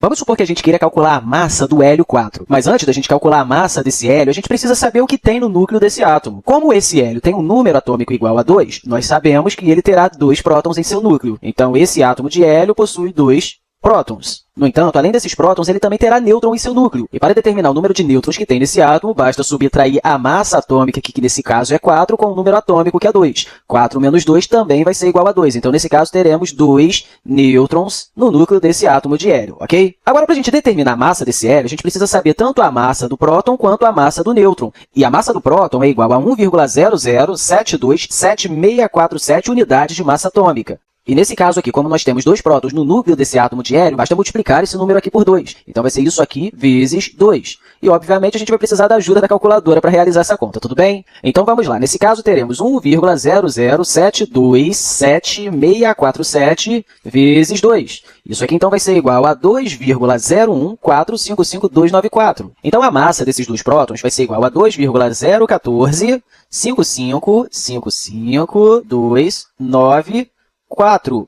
Vamos supor que a gente queira calcular a massa do hélio 4. Mas antes da gente calcular a massa desse hélio, a gente precisa saber o que tem no núcleo desse átomo. Como esse hélio tem um número atômico igual a 2, nós sabemos que ele terá 2 prótons em seu núcleo. Então, esse átomo de hélio possui 2 prótons. No entanto, além desses prótons, ele também terá nêutron em seu núcleo. E para determinar o número de nêutrons que tem nesse átomo, basta subtrair a massa atômica, que nesse caso é 4, com o número atômico, que é 2. 4 menos 2 também vai ser igual a 2. Então, nesse caso, teremos 2 nêutrons no núcleo desse átomo de hélio, ok? Agora, para a gente determinar a massa desse hélio, a gente precisa saber tanto a massa do próton quanto a massa do nêutron. E a massa do próton é igual a 1,007276647 unidades de massa atômica. E nesse caso aqui, como nós temos 2 prótons no núcleo desse átomo de hélio, basta multiplicar esse número aqui por 2. Então, vai ser isso aqui vezes 2. E, obviamente, a gente vai precisar da ajuda da calculadora para realizar essa conta, tudo bem? Então, vamos lá. Nesse caso, teremos 1,007276647 vezes 2. Isso aqui, então, vai ser igual a 2,014555294. Então, a massa desses 2 prótons vai ser igual a 2,014555294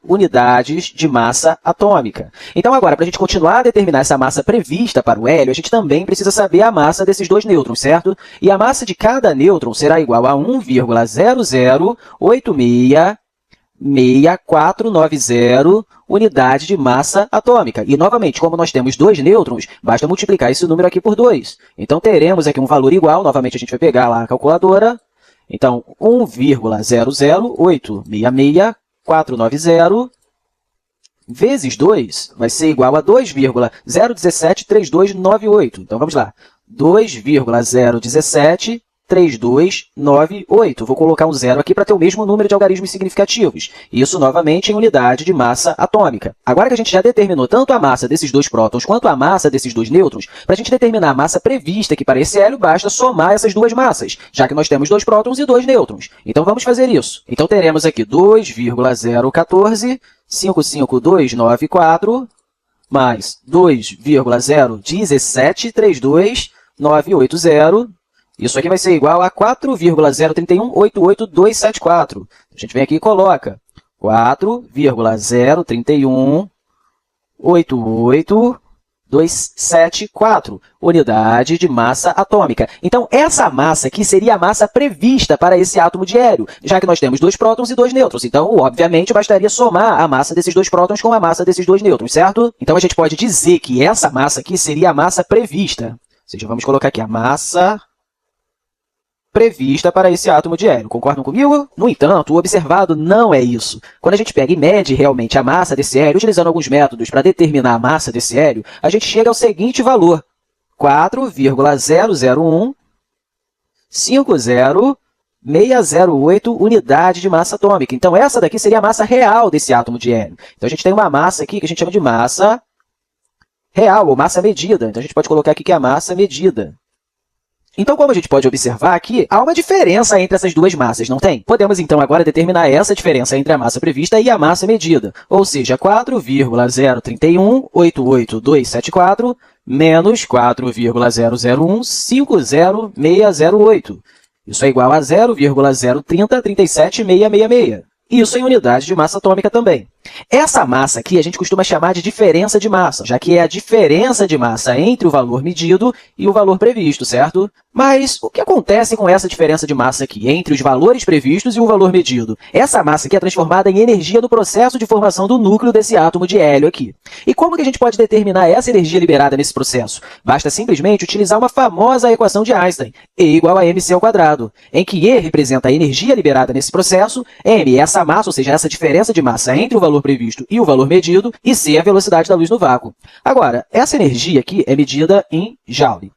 unidades de massa atômica. Então, agora, para a gente continuar a determinar essa massa prevista para o hélio, a gente também precisa saber a massa desses 2 nêutrons, certo? E a massa de cada nêutron será igual a 1,00866490 unidade de massa atômica. E, novamente, como nós temos 2 nêutrons, basta multiplicar esse número aqui por 2. Então, teremos aqui um valor igual. Novamente, a gente vai pegar lá a calculadora. Então, 1,00866490 vezes 2 vai ser igual a 2,0173298. Então, vamos lá. 2,0173298. Vou colocar um zero aqui para ter o mesmo número de algarismos significativos. Isso, novamente, em unidade de massa atômica. Agora que a gente já determinou tanto a massa desses 2 prótons quanto a massa desses 2 nêutrons, para a gente determinar a massa prevista aqui para esse hélio, basta somar essas 2 massas, já que nós temos 2 prótons e 2 nêutrons. Então, vamos fazer isso. Então, teremos aqui 2,014555294 mais 2,01732980. Isso aqui vai ser igual a 4,03188274. A gente vem aqui e coloca 4,03188274 unidade de massa atômica. Então, essa massa aqui seria a massa prevista para esse átomo de hélio, já que nós temos 2 prótons e 2 nêutrons. Então, obviamente, bastaria somar a massa desses 2 prótons com a massa desses 2 nêutrons, certo? Então, a gente pode dizer que essa massa aqui seria a massa prevista. Ou seja, vamos colocar aqui a massa prevista para esse átomo de hélio. Concordam comigo? No entanto, o observado não é isso. Quando a gente pega e mede realmente a massa desse hélio, utilizando alguns métodos para determinar a massa desse hélio, a gente chega ao seguinte valor: 4,00150608 unidade de massa atômica. Então, essa daqui seria a massa real desse átomo de hélio. Então, a gente tem uma massa aqui que a gente chama de massa real, ou massa medida. Então, a gente pode colocar aqui que é a massa medida. Então, como a gente pode observar aqui, há uma diferença entre essas 2 massas, não tem? Podemos, então, agora determinar essa diferença entre a massa prevista e a massa medida, ou seja, 4,03188274 menos 4,00150608. Isso é igual a 0,03037666. Isso em unidade de massa atômica também. Essa massa aqui a gente costuma chamar de diferença de massa, já que é a diferença de massa entre o valor medido e o valor previsto, certo? Mas o que acontece com essa diferença de massa aqui, entre os valores previstos e o valor medido? Essa massa aqui é transformada em energia no processo de formação do núcleo desse átomo de hélio aqui. E como que a gente pode determinar essa energia liberada nesse processo? Basta simplesmente utilizar uma famosa equação de Einstein, E igual a mc², em que E representa a energia liberada nesse processo, m é essa massa, ou seja, essa diferença de massa entre o valor previsto e o valor medido, e c é a velocidade da luz no vácuo. Agora, essa energia aqui é medida em joule.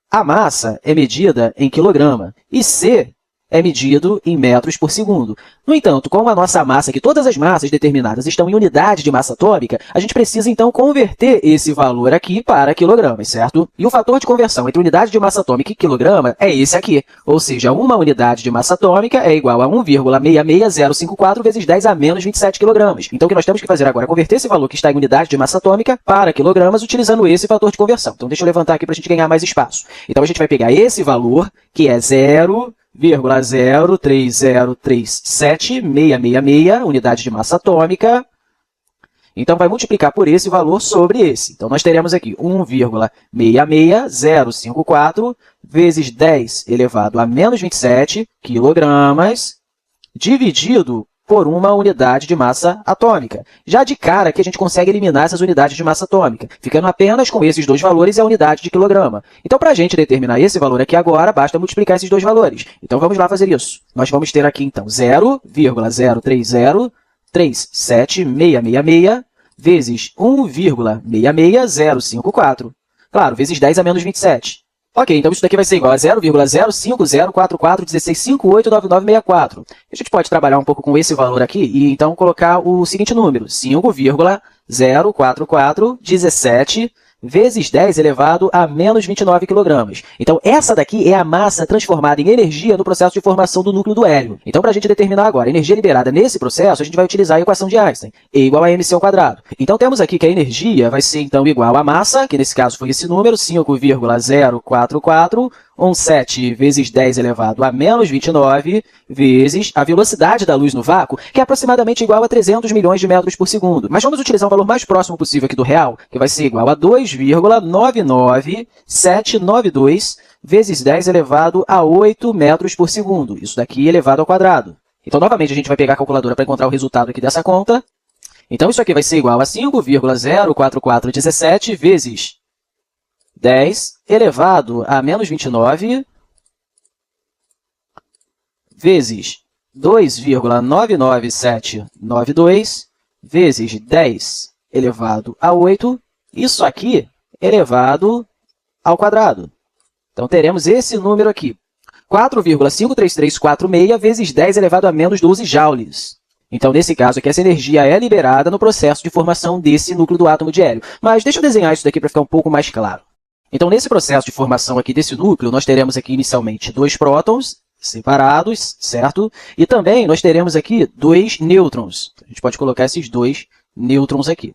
A massa é medida em quilograma e c é medido em metros por segundo. No entanto, como a nossa massa aqui, todas as massas determinadas estão em unidade de massa atômica, a gente precisa, então, converter esse valor aqui para quilogramas, certo? E o fator de conversão entre unidade de massa atômica e quilograma é esse aqui. Ou seja, uma unidade de massa atômica é igual a 1,66054 vezes 10 a menos 27 quilogramas. Então, o que nós temos que fazer agora é converter esse valor que está em unidade de massa atômica para quilogramas utilizando esse fator de conversão. Então, deixa eu levantar aqui para a gente ganhar mais espaço. Então, a gente vai pegar esse valor, que é 0,03037,666, unidade de massa atômica, Então, vai multiplicar por esse valor sobre esse. Então, nós teremos aqui 1,66054 vezes 10 elevado a menos 27 quilogramas, dividido por uma unidade de massa atômica. Já de cara aqui a gente consegue eliminar essas unidades de massa atômica, ficando apenas com esses dois valores e a unidade de quilograma. Então, para a gente determinar esse valor aqui agora, basta multiplicar esses dois valores. Então, vamos lá fazer isso. Nós vamos ter aqui, então, 0,03037666 vezes 1,66054. Claro, vezes 10 a menos 27. Ok, então isso daqui vai ser igual a 0,0504416589964. A gente pode trabalhar um pouco com esse valor aqui e então colocar o seguinte número, 5,04417 vezes 10 elevado a menos 29 kg. Então, essa daqui é a massa transformada em energia no processo de formação do núcleo do hélio. Então, para a gente determinar agora a energia liberada nesse processo, a gente vai utilizar a equação de Einstein, E igual a mc ao quadrado. Então, temos aqui que a energia vai ser, então, igual à massa, que nesse caso foi esse número, 5,04417 vezes 10 elevado a menos 29, vezes a velocidade da luz no vácuo, que é aproximadamente igual a 300 milhões de metros por segundo. Mas vamos utilizar um valor mais próximo possível aqui do real, que vai ser igual a 2,99792 vezes 10 elevado a 8 metros por segundo. Isso daqui elevado ao quadrado. Então, novamente, a gente vai pegar a calculadora para encontrar o resultado aqui dessa conta. Então, isso aqui vai ser igual a 5,04417 vezes 10 elevado a menos 29 vezes 2,99792 vezes 10 elevado a 8, isso aqui elevado ao quadrado. Então, teremos esse número aqui, 4,53346 vezes 10 elevado a menos 12 joules. Então, nesse caso aqui, essa energia é liberada no processo de formação desse núcleo do átomo de hélio. Mas deixa eu desenhar isso daqui para ficar um pouco mais claro. Então, nesse processo de formação aqui desse núcleo, nós teremos aqui inicialmente 2 prótons separados, certo? E também nós teremos aqui 2 nêutrons. A gente pode colocar esses 2 nêutrons aqui.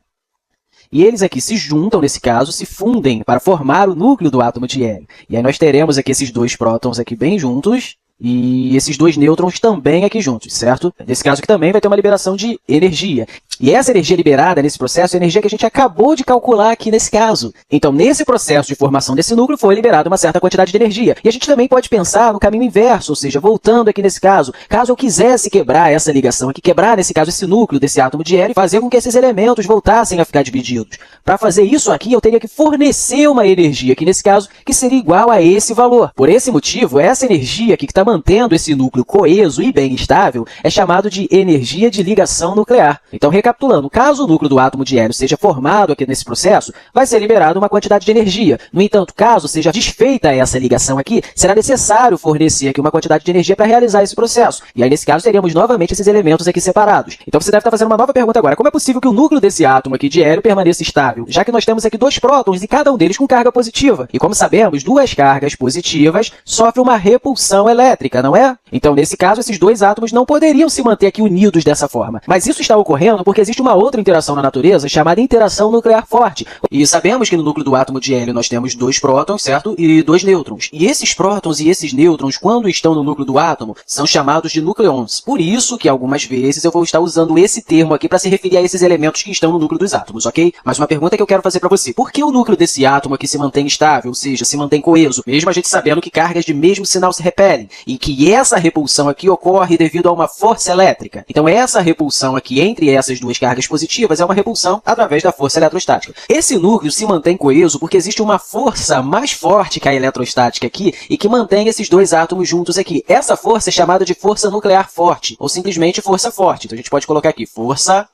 E eles aqui se juntam, nesse caso, se fundem para formar o núcleo do átomo de hélio. E aí nós teremos aqui esses 2 prótons aqui bem juntos, e esses 2 nêutrons também aqui juntos, certo? Nesse caso aqui também vai ter uma liberação de energia. E essa energia liberada nesse processo é a energia que a gente acabou de calcular aqui nesse caso. Então, nesse processo de formação desse núcleo, foi liberada uma certa quantidade de energia. E a gente também pode pensar no caminho inverso, ou seja, voltando aqui nesse caso, caso eu quisesse quebrar essa ligação aqui, quebrar, nesse caso, esse núcleo desse átomo de hélio e fazer com que esses elementos voltassem a ficar divididos. Para fazer isso aqui, eu teria que fornecer uma energia, aqui nesse caso, que seria igual a esse valor. Por esse motivo, essa energia aqui que está mantendo esse núcleo coeso e bem estável é chamado de energia de ligação nuclear. Então, recapitulando, caso o núcleo do átomo de hélio seja formado aqui nesse processo, vai ser liberada uma quantidade de energia. No entanto, caso seja desfeita essa ligação aqui, será necessário fornecer aqui uma quantidade de energia para realizar esse processo. E aí, nesse caso, teríamos novamente esses elementos aqui separados. Então, você deve estar fazendo uma nova pergunta agora. Como é possível que o núcleo desse átomo aqui de hélio permaneça estável, já que nós temos aqui 2 prótons e cada um deles com carga positiva? E como sabemos, 2 cargas positivas sofrem uma repulsão elétrica, não é? Então, nesse caso, esses 2 átomos não poderiam se manter aqui unidos dessa forma. Mas isso está ocorrendo porque existe uma outra interação na natureza chamada interação nuclear forte. E sabemos que no núcleo do átomo de hélio nós temos 2 prótons, certo? E 2 nêutrons. E esses prótons e esses nêutrons, quando estão no núcleo do átomo, são chamados de nucleons. Por isso que algumas vezes eu vou estar usando esse termo aqui para se referir a esses elementos que estão no núcleo dos átomos, ok? Mas uma pergunta que eu quero fazer para você. Por que o núcleo desse átomo aqui se mantém estável, ou seja, se mantém coeso, mesmo a gente sabendo que cargas de mesmo sinal se repelem? E que essa repulsão aqui ocorre devido a uma força elétrica. Então, essa repulsão aqui entre essas 2 cargas positivas é uma repulsão através da força eletrostática. Esse núcleo se mantém coeso porque existe uma força mais forte que a eletrostática aqui e que mantém esses 2 átomos juntos aqui. Essa força é chamada de força nuclear forte, ou simplesmente força forte. Então, a gente pode colocar aqui força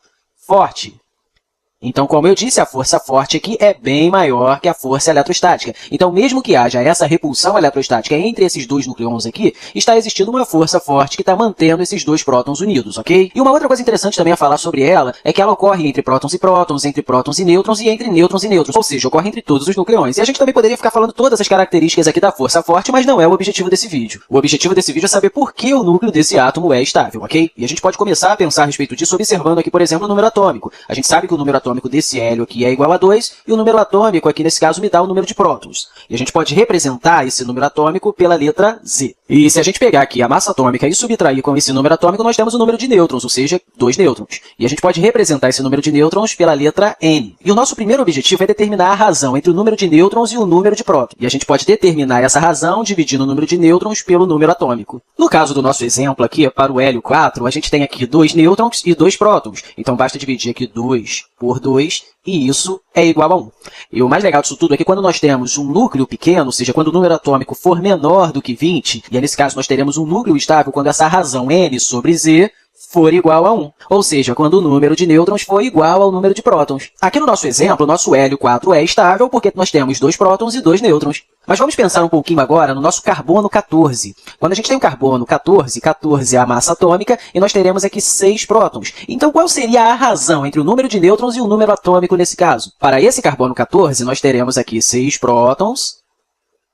forte. Então, como eu disse, a força forte aqui é bem maior que a força eletrostática. Então, mesmo que haja essa repulsão eletrostática entre esses 2 nucleons aqui, está existindo uma força forte que está mantendo esses 2 prótons unidos, ok? E uma outra coisa interessante também a falar sobre ela é que ela ocorre entre prótons e prótons, entre prótons e nêutrons e entre nêutrons e nêutrons, ou seja, ocorre entre todos os nucleões. E a gente também poderia ficar falando todas as características aqui da força forte, mas não é o objetivo desse vídeo. O objetivo desse vídeo é saber por que o núcleo desse átomo é estável, ok? E a gente pode começar a pensar a respeito disso observando aqui, por exemplo, o número atômico. A gente sabe que o número atômico atômico desse hélio aqui é igual a 2, e o número atômico aqui, nesse caso, me dá o número de prótons. E a gente pode representar esse número atômico pela letra Z. E se a gente pegar aqui a massa atômica e subtrair com esse número atômico, nós temos o número de nêutrons, ou seja, 2 nêutrons. E a gente pode representar esse número de nêutrons pela letra N. E o nosso primeiro objetivo é determinar a razão entre o número de nêutrons e o número de prótons. E a gente pode determinar essa razão dividindo o número de nêutrons pelo número atômico. No caso do nosso exemplo aqui, para o hélio 4, a gente tem aqui 2 nêutrons e 2 prótons. Então, basta dividir aqui 2 por 2, e isso é igual a 1. E o mais legal disso tudo é que quando nós temos um núcleo pequeno, ou seja, quando o número atômico for menor do que 20, e nesse caso nós teremos um núcleo estável quando essa razão N sobre Z for igual a 1, ou seja, quando o número de nêutrons for igual ao número de prótons. Aqui no nosso exemplo, o nosso hélio 4 é estável porque nós temos 2 prótons e 2 nêutrons. Mas vamos pensar um pouquinho agora no nosso carbono 14. Quando a gente tem o carbono 14, 14 é a massa atômica, e nós teremos aqui 6 prótons. Então, qual seria a razão entre o número de nêutrons e o número atômico nesse caso? Para esse carbono 14, nós teremos aqui 6 prótons,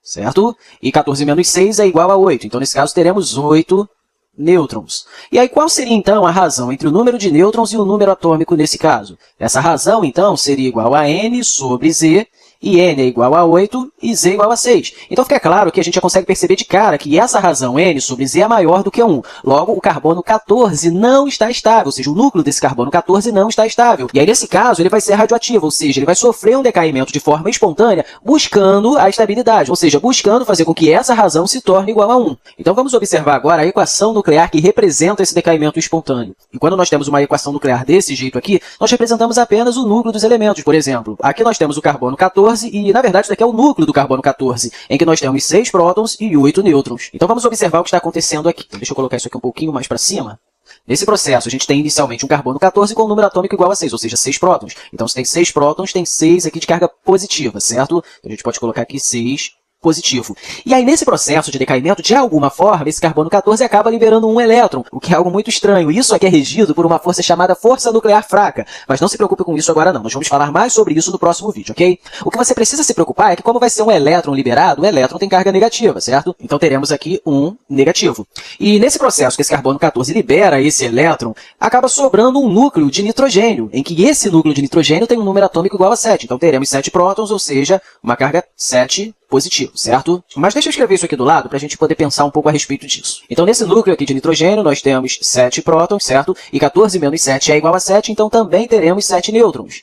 certo? E 14 menos 6 é igual a 8. Então, nesse caso, teremos 8 nêutrons. E aí, qual seria, então, a razão entre o número de nêutrons e o número atômico nesse caso? Essa razão, então, seria igual a N sobre Z, e N é igual a 8 e Z é igual a 6. Então, fica claro que a gente já consegue perceber de cara que essa razão N sobre Z é maior do que 1. Logo, o carbono 14 não está estável, ou seja, o núcleo desse carbono 14 não está estável. E aí, nesse caso, ele vai ser radioativo, ou seja, ele vai sofrer um decaimento de forma espontânea buscando a estabilidade, ou seja, buscando fazer com que essa razão se torne igual a 1. Então, vamos observar agora a equação nuclear que representa esse decaimento espontâneo. E quando nós temos uma equação nuclear desse jeito aqui, nós representamos apenas o núcleo dos elementos. Por exemplo, aqui nós temos o carbono 14, e, na verdade, isso aqui é o núcleo do carbono 14, em que nós temos 6 prótons e 8 nêutrons. Então, vamos observar o que está acontecendo aqui. Então, deixa eu colocar isso aqui um pouquinho mais para cima. Nesse processo, a gente tem inicialmente um carbono 14 com um número atômico igual a 6, ou seja, 6 prótons. Então, se tem 6 prótons, tem 6 aqui de carga positiva, certo? Então, a gente pode colocar aqui 6 positivo. E aí, nesse processo de decaimento, de alguma forma, esse carbono 14 acaba liberando um elétron, o que é algo muito estranho. Isso aqui é regido por uma força chamada força nuclear fraca. Mas não se preocupe com isso agora não. Nós vamos falar mais sobre isso no próximo vídeo, ok? O que você precisa se preocupar é que como vai ser um elétron liberado, o elétron tem carga negativa, certo? Então, teremos aqui um negativo. E nesse processo que esse carbono 14 libera esse elétron, acaba sobrando um núcleo de nitrogênio, em que esse núcleo de nitrogênio tem um número atômico igual a 7. Então, teremos 7 prótons, ou seja, uma carga 7 positivo, certo? Mas deixa eu escrever isso aqui do lado para a gente poder pensar um pouco a respeito disso. Então, nesse núcleo aqui de nitrogênio, nós temos 7 prótons, certo? E 14 menos 7 é igual a 7, então também teremos 7 nêutrons.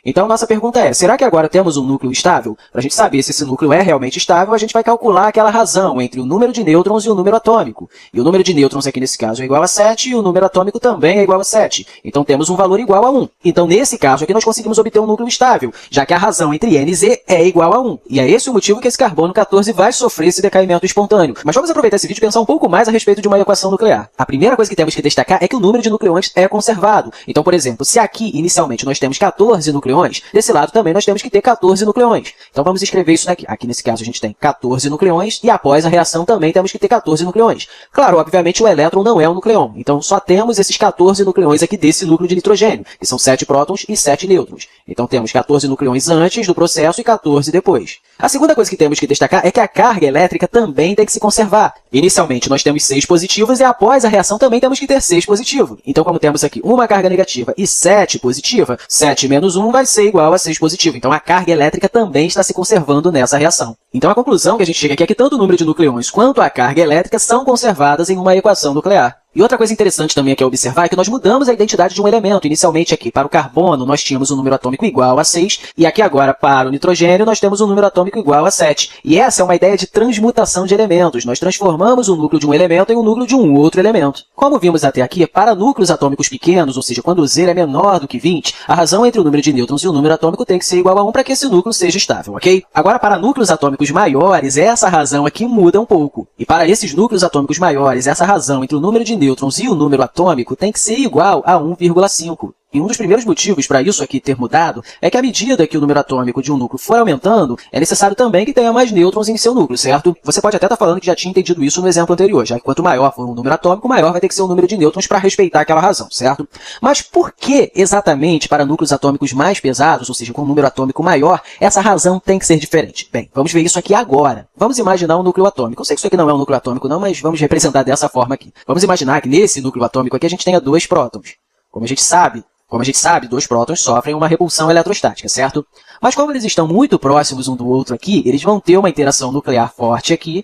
Então, nossa pergunta é, será que agora temos um núcleo estável? Para a gente saber se esse núcleo é realmente estável, a gente vai calcular aquela razão entre o número de nêutrons e o número atômico. E o número de nêutrons aqui nesse caso é igual a 7 e o número atômico também é igual a 7. Então, temos um valor igual a 1. Então, nesse caso aqui, nós conseguimos obter um núcleo estável, já que a razão entre N e Z é igual a 1. E é esse o motivo que esse carbono 14 vai sofrer esse decaimento espontâneo. Mas vamos aproveitar esse vídeo e pensar um pouco mais a respeito de uma equação nuclear. A primeira coisa que temos que destacar é que o número de nucleões é conservado. Então, por exemplo, se aqui, inicialmente, nós temos 14 nucleões, desse lado também nós temos que ter 14 nucleões. Então, vamos escrever isso daqui. Aqui, nesse caso, a gente tem 14 nucleões e, após a reação, também temos que ter 14 nucleões. Claro, obviamente, o elétron não é um nucleon. Então, só temos esses 14 nucleões aqui desse núcleo de nitrogênio, que são 7 prótons e 7 nêutrons. Então, temos 14 nucleões antes do processo e 14 depois. A segunda coisa que temos que destacar é que a carga elétrica também tem que se conservar. Inicialmente, nós temos 6 positivos e, após a reação, também temos que ter 6 positivo. Então, como temos aqui uma carga negativa e 7 positiva, 7 menos 1 vai ser igual a 6 positivo. Então, a carga elétrica também está se conservando nessa reação. Então, a conclusão que a gente chega aqui é que tanto o número de nucleões quanto a carga elétrica são conservadas em uma equação nuclear. E outra coisa interessante também aqui a observar é que nós mudamos a identidade de um elemento. Inicialmente aqui para o carbono nós tínhamos um número atômico igual a 6, e aqui agora para o nitrogênio nós temos um número atômico igual a 7. E essa é uma ideia de transmutação de elementos. Nós transformamos o núcleo de um elemento em um núcleo de um outro elemento. Como vimos até aqui, para núcleos atômicos pequenos, ou seja, quando o Z é menor do que 20, a razão entre o número de nêutrons e o número atômico tem que ser igual a 1 para que esse núcleo seja estável, ok? Agora, para núcleos atômicos maiores, essa razão aqui muda um pouco. E para esses núcleos atômicos maiores, essa razão entre o número de nêutrons e o número atômico tem que ser igual a 1,5. E um dos primeiros motivos para isso aqui ter mudado é que à medida que o número atômico de um núcleo for aumentando, é necessário também que tenha mais nêutrons em seu núcleo, certo? Você pode até estar falando que já tinha entendido isso no exemplo anterior, já que quanto maior for um número atômico, maior vai ter que ser o número de nêutrons para respeitar aquela razão, certo? Mas por que exatamente para núcleos atômicos mais pesados, ou seja, com um número atômico maior, essa razão tem que ser diferente? Bem, vamos ver isso aqui agora. Vamos imaginar um núcleo atômico. Eu sei que isso aqui não é um núcleo atômico não, mas vamos representar dessa forma aqui. Vamos imaginar que nesse núcleo atômico aqui a gente tenha 2 prótons. Como a gente sabe, Como a gente sabe, dois prótons sofrem uma repulsão eletrostática, certo? Mas como eles estão muito próximos um do outro aqui, eles vão ter uma interação nuclear forte aqui,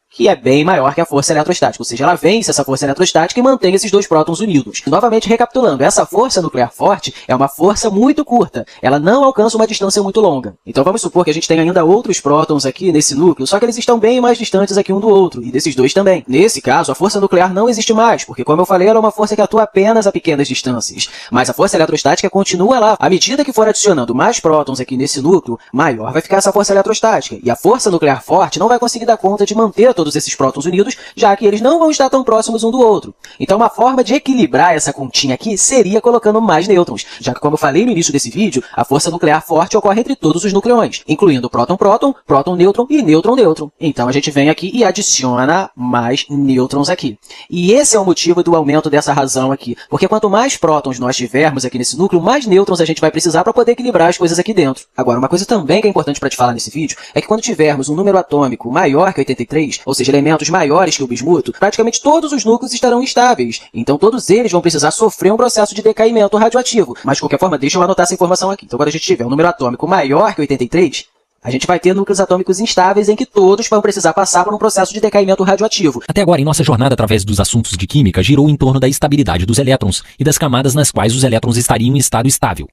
que é bem maior que a força eletrostática, ou seja, ela vence essa força eletrostática e mantém esses dois prótons unidos. Novamente, recapitulando, essa força nuclear forte é uma força muito curta, ela não alcança uma distância muito longa. Então vamos supor que a gente tem ainda outros prótons aqui nesse núcleo, só que eles estão bem mais distantes aqui um do outro, e desses dois também. Nesse caso, a força nuclear não existe mais, porque como eu falei, ela é uma força que atua apenas a pequenas distâncias. Mas a força eletrostática continua lá. À medida que for adicionando mais prótons aqui nesse núcleo, maior vai ficar essa força eletrostática. E a força nuclear forte não vai conseguir dar conta de manter todos esses prótons unidos, já que eles não vão estar tão próximos um do outro. Então, uma forma de equilibrar essa continha aqui seria colocando mais nêutrons, já que, como eu falei no início desse vídeo, a força nuclear forte ocorre entre todos os nucleões, incluindo próton-próton, próton-nêutron e nêutron-nêutron. Então, a gente vem aqui e adiciona mais nêutrons aqui. E esse é o motivo do aumento dessa razão aqui, porque quanto mais prótons nós tivermos aqui nesse núcleo, mais nêutrons a gente vai precisar para poder equilibrar as coisas aqui dentro. Agora, uma coisa também que é importante para te falar nesse vídeo é que quando tivermos um número atômico maior que 83, ou seja, elementos maiores que o bismuto, praticamente todos os núcleos estarão instáveis. Então, todos eles vão precisar sofrer um processo de decaimento radioativo. Mas, de qualquer forma, deixa eu anotar essa informação aqui. Então, quando a gente tiver um número atômico maior que 83, a gente vai ter núcleos atômicos instáveis em que todos vão precisar passar por um processo de decaimento radioativo. Até agora, em nossa jornada através dos assuntos de química, girou em torno da estabilidade dos elétrons e das camadas nas quais os elétrons estariam em estado estável.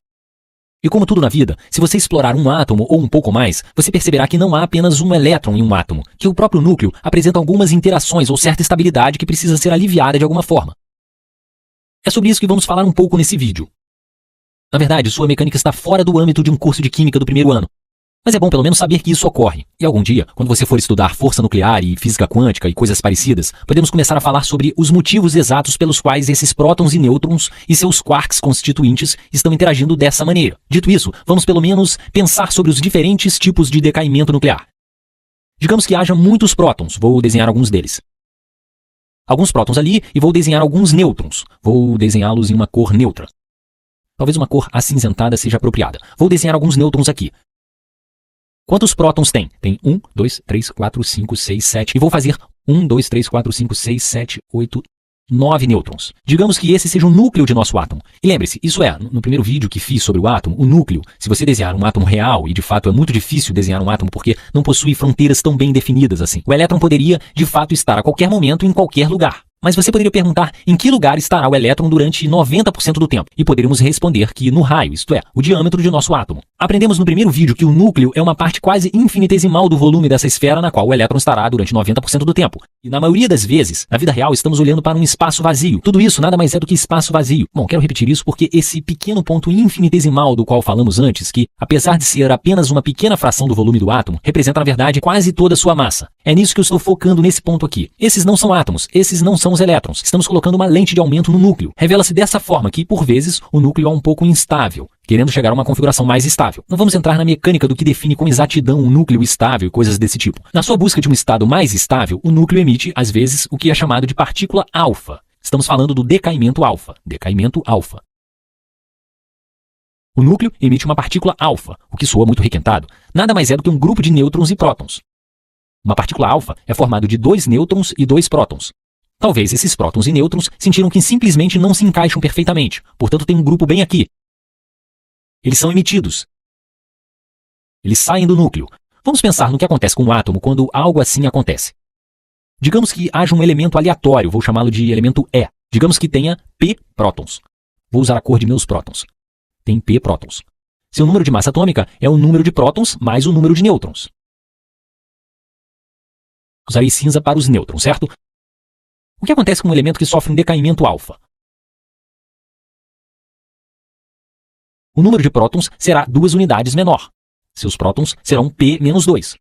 E como tudo na vida, se você explorar um átomo ou um pouco mais, você perceberá que não há apenas um elétron em um átomo, que o próprio núcleo apresenta algumas interações ou certa estabilidade que precisa ser aliviada de alguma forma. É sobre isso que vamos falar um pouco nesse vídeo. Na verdade, sua mecânica está fora do âmbito de um curso de química do primeiro ano. Mas é bom pelo menos saber que isso ocorre. E algum dia, quando você for estudar força nuclear e física quântica e coisas parecidas, podemos começar a falar sobre os motivos exatos pelos quais esses prótons e nêutrons e seus quarks constituintes estão interagindo dessa maneira. Dito isso, vamos pelo menos pensar sobre os diferentes tipos de decaimento nuclear. Digamos que haja muitos prótons, vou desenhar alguns deles. Alguns prótons ali e vou desenhar alguns nêutrons, vou desenhá-los em uma cor neutra. Talvez uma cor acinzentada seja apropriada. Vou desenhar alguns nêutrons aqui. Quantos prótons tem? Tem 1, 2, 3, 4, 5, 6, 7. E vou fazer 1, 2, 3, 4, 5, 6, 7, 8, 9 nêutrons. Digamos que esse seja o núcleo de nosso átomo. E lembre-se, isso é, no primeiro vídeo que fiz sobre o átomo, o núcleo, se você desenhar um átomo real, e de fato é muito difícil desenhar um átomo porque não possui fronteiras tão bem definidas assim, o elétron poderia, de fato, estar a qualquer momento em qualquer lugar. Mas você poderia perguntar em que lugar estará o elétron durante 90% do tempo. E poderíamos responder que no raio, isto é, o diâmetro de nosso átomo. Aprendemos no primeiro vídeo que o núcleo é uma parte quase infinitesimal do volume dessa esfera na qual o elétron estará durante 90% do tempo. E na maioria das vezes, na vida real, estamos olhando para um espaço vazio. Tudo isso nada mais é do que espaço vazio. Bom, quero repetir isso porque esse pequeno ponto infinitesimal do qual falamos antes, que, apesar de ser apenas uma pequena fração do volume do átomo, representa na verdade quase toda a sua massa. É nisso que eu estou focando nesse ponto aqui. Esses não são átomos, esses não são os elétrons. Estamos colocando uma lente de aumento no núcleo. Revela-se dessa forma que, por vezes, o núcleo é um pouco instável, querendo chegar a uma configuração mais estável. Não vamos entrar na mecânica do que define com exatidão um núcleo estável e coisas desse tipo. Na sua busca de um estado mais estável, o núcleo emite, às vezes, o que é chamado de partícula alfa. Estamos falando do decaimento alfa. Decaimento alfa. O núcleo emite uma partícula alfa, o que soa muito requentado. Nada mais é do que um grupo de nêutrons e prótons. Uma partícula alfa é formada de 2 nêutrons e 2 prótons. Talvez esses prótons e nêutrons sentiram que simplesmente não se encaixam perfeitamente, portanto tem um grupo bem aqui. Eles são emitidos. Eles saem do núcleo. Vamos pensar no que acontece com um átomo quando algo assim acontece. Digamos que haja um elemento aleatório, vou chamá-lo de elemento E. Digamos que tenha P prótons. Vou usar a cor de meus prótons. Tem P prótons. Seu número de massa atômica é o número de prótons mais o número de nêutrons. Usarei cinza para os nêutrons, certo? O que acontece com um elemento que sofre um decaimento alfa? O número de prótons será 2 unidades menor. Seus prótons serão P-2.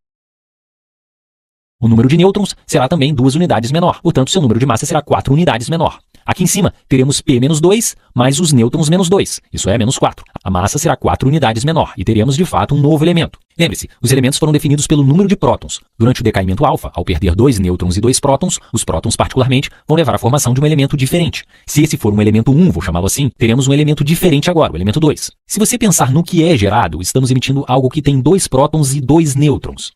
O número de nêutrons será também 2 unidades menor, portanto seu número de massa será 4 unidades menor. Aqui em cima teremos P-2 mais os nêutrons menos 2, isso é menos 4. A massa será 4 unidades menor e teremos de fato um novo elemento. Lembre-se, os elementos foram definidos pelo número de prótons. Durante o decaimento alfa, ao perder 2 nêutrons e 2 prótons, os prótons particularmente vão levar à formação de um elemento diferente. Se esse for um elemento 1, vou chamá-lo assim, teremos um elemento diferente agora, o elemento 2. Se você pensar no que é gerado, estamos emitindo algo que tem 2 prótons e 2 nêutrons.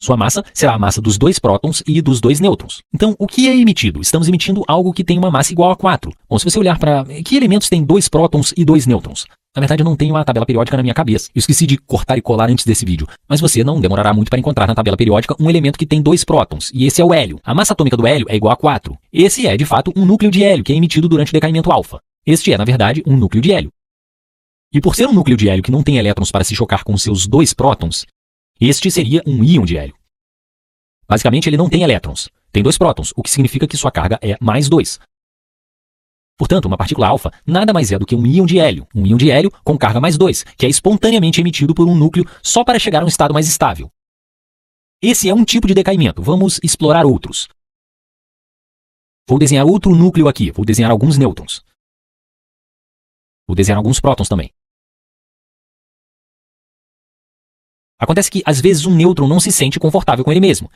Sua massa será a massa dos 2 prótons e dos 2 nêutrons. Então, o que é emitido? Estamos emitindo algo que tem uma massa igual a 4. Bom, se você olhar para que elementos têm 2 prótons e 2 nêutrons? Na verdade, eu não tenho a tabela periódica na minha cabeça. Eu esqueci de cortar e colar antes desse vídeo. Mas você não demorará muito para encontrar na tabela periódica um elemento que tem 2 prótons, e esse é o hélio. A massa atômica do hélio é igual a 4. Esse é, de fato, um núcleo de hélio que é emitido durante o decaimento alfa. Este é, na verdade, um núcleo de hélio. E por ser um núcleo de hélio que não tem elétrons para se chocar com seus 2 prótons, este seria um íon de hélio. Basicamente, ele não tem elétrons. Tem 2 prótons, o que significa que sua carga é mais 2. Portanto, uma partícula alfa nada mais é do que um íon de hélio. Um íon de hélio com carga mais 2, que é espontaneamente emitido por um núcleo só para chegar a um estado mais estável. Esse é um tipo de decaimento. Vamos explorar outros. Vou desenhar outro núcleo aqui. Vou desenhar alguns nêutrons. Vou desenhar alguns prótons também. Acontece que, às vezes, um nêutron não se sente confortável com ele mesmo.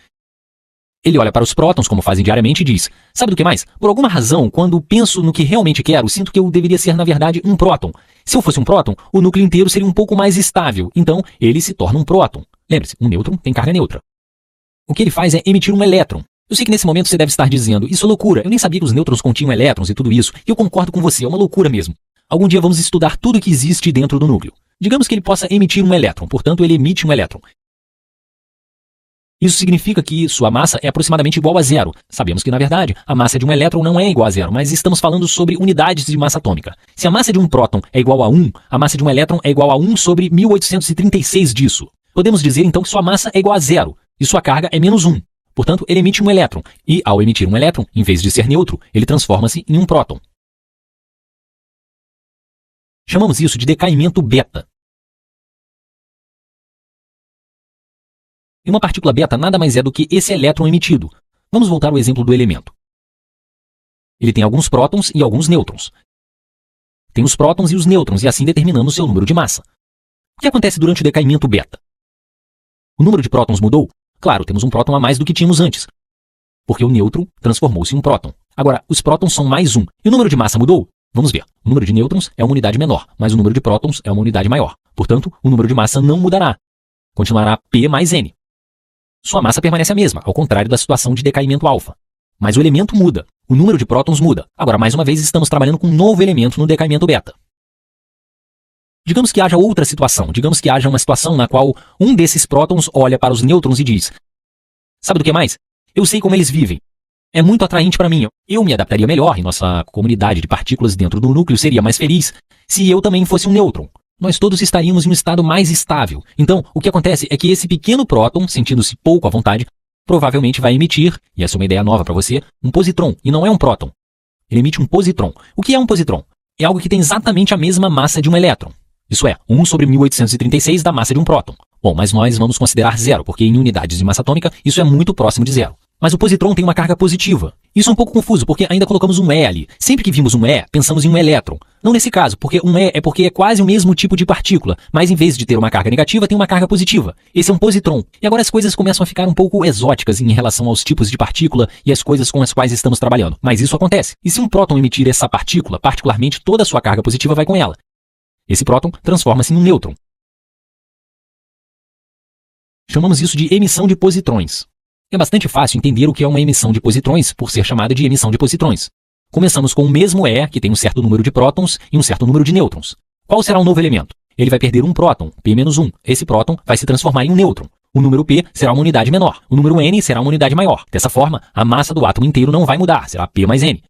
Ele olha para os prótons, como fazem diariamente, e diz: sabe do que mais? Por alguma razão, quando penso no que realmente quero, sinto que eu deveria ser, na verdade, um próton. Se eu fosse um próton, o núcleo inteiro seria um pouco mais estável. Então, ele se torna um próton. Lembre-se, um nêutron tem carga neutra. O que ele faz é emitir um elétron. Eu sei que nesse momento você deve estar dizendo: isso é loucura, eu nem sabia que os nêutrons continham elétrons e tudo isso. E eu concordo com você, é uma loucura mesmo. Algum dia vamos estudar tudo o que existe dentro do núcleo. Digamos que ele possa emitir um elétron, portanto ele emite um elétron. Isso significa que sua massa é aproximadamente igual a 0. Sabemos que, na verdade, a massa de um elétron não é igual a 0, mas estamos falando sobre unidades de massa atômica. Se a massa de um próton é igual a 1, a massa de um elétron é igual a 1 sobre 1836 disso. Podemos dizer, então, que sua massa é igual a 0, e sua carga é menos 1. Portanto, ele emite um elétron, e, ao emitir um elétron, em vez de ser neutro, ele transforma-se em um próton. Chamamos isso de decaimento beta. E uma partícula beta nada mais é do que esse elétron emitido. Vamos voltar ao exemplo do elemento. Ele tem alguns prótons e alguns nêutrons. Tem os prótons e os nêutrons, e assim determinando o seu número de massa. O que acontece durante o decaimento beta? O número de prótons mudou? Claro, temos um próton a mais do que tínhamos antes, porque o nêutron transformou-se em um próton. Agora, os prótons são mais 1. E o número de massa mudou? Vamos ver. O número de nêutrons é uma unidade menor, mas o número de prótons é uma unidade maior. Portanto, o número de massa não mudará. Continuará P mais N. Sua massa permanece a mesma, ao contrário da situação de decaimento alfa. Mas o elemento muda. O número de prótons muda. Agora, mais uma vez, estamos trabalhando com um novo elemento no decaimento beta. Digamos que haja outra situação. Digamos que haja uma situação na qual um desses prótons olha para os nêutrons e diz: sabe do que mais? Eu sei como eles vivem. É muito atraente para mim. Eu me adaptaria melhor e nossa comunidade de partículas dentro do núcleo seria mais feliz se eu também fosse um nêutron. Nós todos estaríamos em um estado mais estável. Então, o que acontece é que esse pequeno próton, sentindo-se pouco à vontade, provavelmente vai emitir, e essa é uma ideia nova para você, um positron, e não é um próton. Ele emite um positron. O que é um positron? É algo que tem exatamente a mesma massa de um elétron. Isso é, 1 sobre 1836 da massa de um próton. Bom, mas nós vamos considerar 0, porque em unidades de massa atômica isso é muito próximo de 0. Mas o positron tem uma carga positiva. Isso é um pouco confuso, porque ainda colocamos um E ali. Sempre que vimos um E, pensamos em um elétron. Não nesse caso, porque um E é porque é quase o mesmo tipo de partícula, mas em vez de ter uma carga negativa, tem uma carga positiva. Esse é um positron. E agora as coisas começam a ficar um pouco exóticas em relação aos tipos de partícula e as coisas com as quais estamos trabalhando. Mas isso acontece. E se um próton emitir essa partícula, particularmente toda a sua carga positiva vai com ela. Esse próton transforma-se em um nêutron. Chamamos isso de emissão de positrões. É bastante fácil entender o que é uma emissão de positrões por ser chamada de emissão de positrões. Começamos com o mesmo E, que tem um certo número de prótons e um certo número de nêutrons. Qual será o novo elemento? Ele vai perder um próton, P-1. Esse próton vai se transformar em um nêutron. O número P será uma unidade menor. O número N será uma unidade maior. Dessa forma, a massa do átomo inteiro não vai mudar, será P mais N.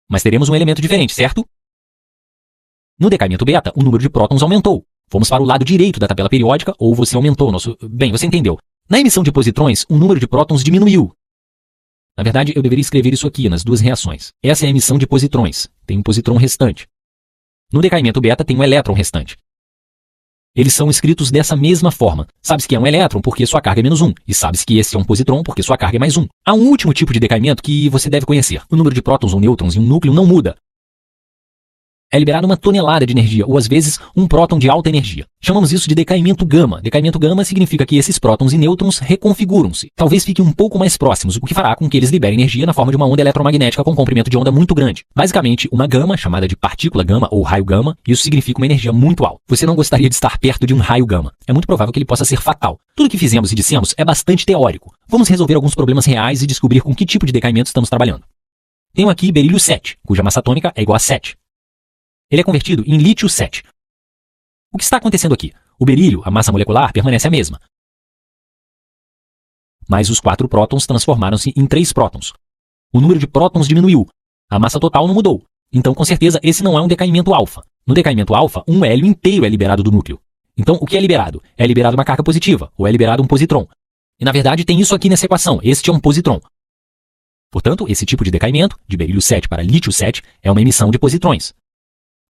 Mas teremos um elemento diferente, certo? No decaimento beta, o número de prótons aumentou. Fomos para o lado direito da tabela periódica, ou você aumentou o nosso... Bem, você entendeu. Na emissão de positrões, o número de prótons diminuiu. Na verdade, eu deveria escrever isso aqui nas duas reações. Essa é a emissão de positrões. Tem um positron restante. No decaimento beta, tem um elétron restante. Eles são escritos dessa mesma forma. Sabe-se que é um elétron porque sua carga é menos 1. E sabe-se que esse é um positron porque sua carga é mais 1. Há um último tipo de decaimento que você deve conhecer. O número de prótons ou nêutrons em um núcleo não muda. é liberada uma tonelada de energia, ou às vezes um próton de alta energia. Chamamos isso de decaimento gama. Decaimento gama significa que esses prótons e nêutrons reconfiguram-se. Talvez fiquem um pouco mais próximos, o que fará com que eles liberem energia na forma de uma onda eletromagnética com comprimento de onda muito grande. Basicamente, uma gama, chamada de partícula gama ou raio gama, isso significa uma energia muito alta. Você não gostaria de estar perto de um raio gama. É muito provável que ele possa ser fatal. Tudo que fizemos e dissemos é bastante teórico. Vamos resolver alguns problemas reais e descobrir com que tipo de decaimento estamos trabalhando. Tenho aqui berílio 7, cuja massa atômica é igual a 7. Ele é convertido em lítio 7. O que está acontecendo aqui? O berílio, a massa molecular, permanece a mesma. Mas os 4 prótons transformaram-se em 3 prótons. O número de prótons diminuiu. A massa total não mudou. Então, com certeza, esse não é um decaimento alfa. No decaimento alfa, um hélio inteiro é liberado do núcleo. Então, o que é liberado? É liberado uma carga positiva, ou é liberado um positron. E, na verdade, tem isso aqui nessa equação. Este é um positron. Portanto, esse tipo de decaimento, de berílio 7 para lítio 7, é uma emissão de positrões.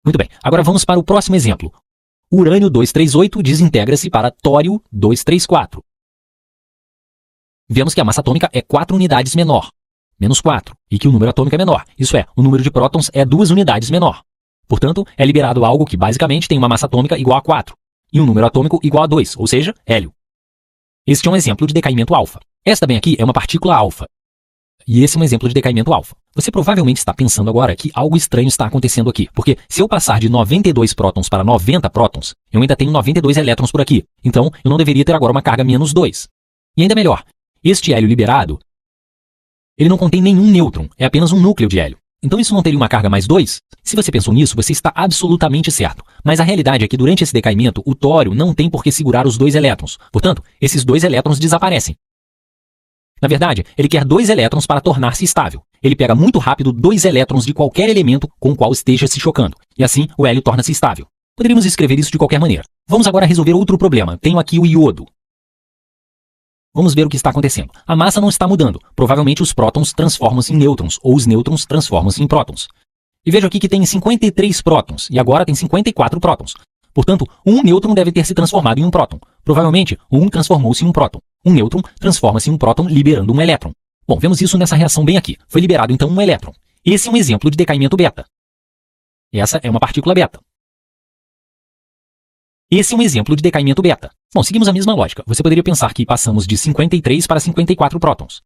Muito bem, agora vamos para o próximo exemplo. Urânio 238 desintegra-se para tório 234. Vemos que a massa atômica é 4 unidades menor, menos 4, e que o número atômico é menor, isso é, o número de prótons é 2 unidades menor. Portanto, é liberado algo que basicamente tem uma massa atômica igual a 4, e um número atômico igual a 2, ou seja, hélio. Este é um exemplo de decaimento alfa. Esta bem aqui é uma partícula alfa. E esse é um exemplo de decaimento alfa. Você provavelmente está pensando agora que algo estranho está acontecendo aqui, porque se eu passar de 92 prótons para 90 prótons, eu ainda tenho 92 elétrons por aqui, então eu não deveria ter agora uma carga menos 2. E ainda melhor, este hélio liberado, ele não contém nenhum nêutron, é apenas um núcleo de hélio. Então isso não teria uma carga mais 2? Se você pensou nisso, você está absolutamente certo. Mas a realidade é que durante esse decaimento, o tório não tem por que segurar os 2 elétrons. Portanto, esses 2 elétrons desaparecem. Na verdade, ele quer 2 elétrons para tornar-se estável. Ele pega muito rápido 2 elétrons de qualquer elemento com o qual esteja se chocando. E assim, o hélio torna-se estável. Poderíamos escrever isso de qualquer maneira. Vamos agora resolver outro problema. Tenho aqui o iodo. Vamos ver o que está acontecendo. A massa não está mudando. Provavelmente os prótons transformam-se em nêutrons, ou os nêutrons transformam-se em prótons. E vejo aqui que tem 53 prótons, e agora tem 54 prótons. Portanto, um nêutron deve ter se transformado em um próton. Provavelmente, um transformou-se em um próton. Um nêutron transforma-se em um próton liberando um elétron. Bom, vemos isso nessa reação bem aqui. Foi liberado então um elétron. Esse é um exemplo de decaimento beta. Essa é uma partícula beta. Esse é um exemplo de decaimento beta. Bom, seguimos a mesma lógica. Você poderia pensar que passamos de 53 para 54 prótons.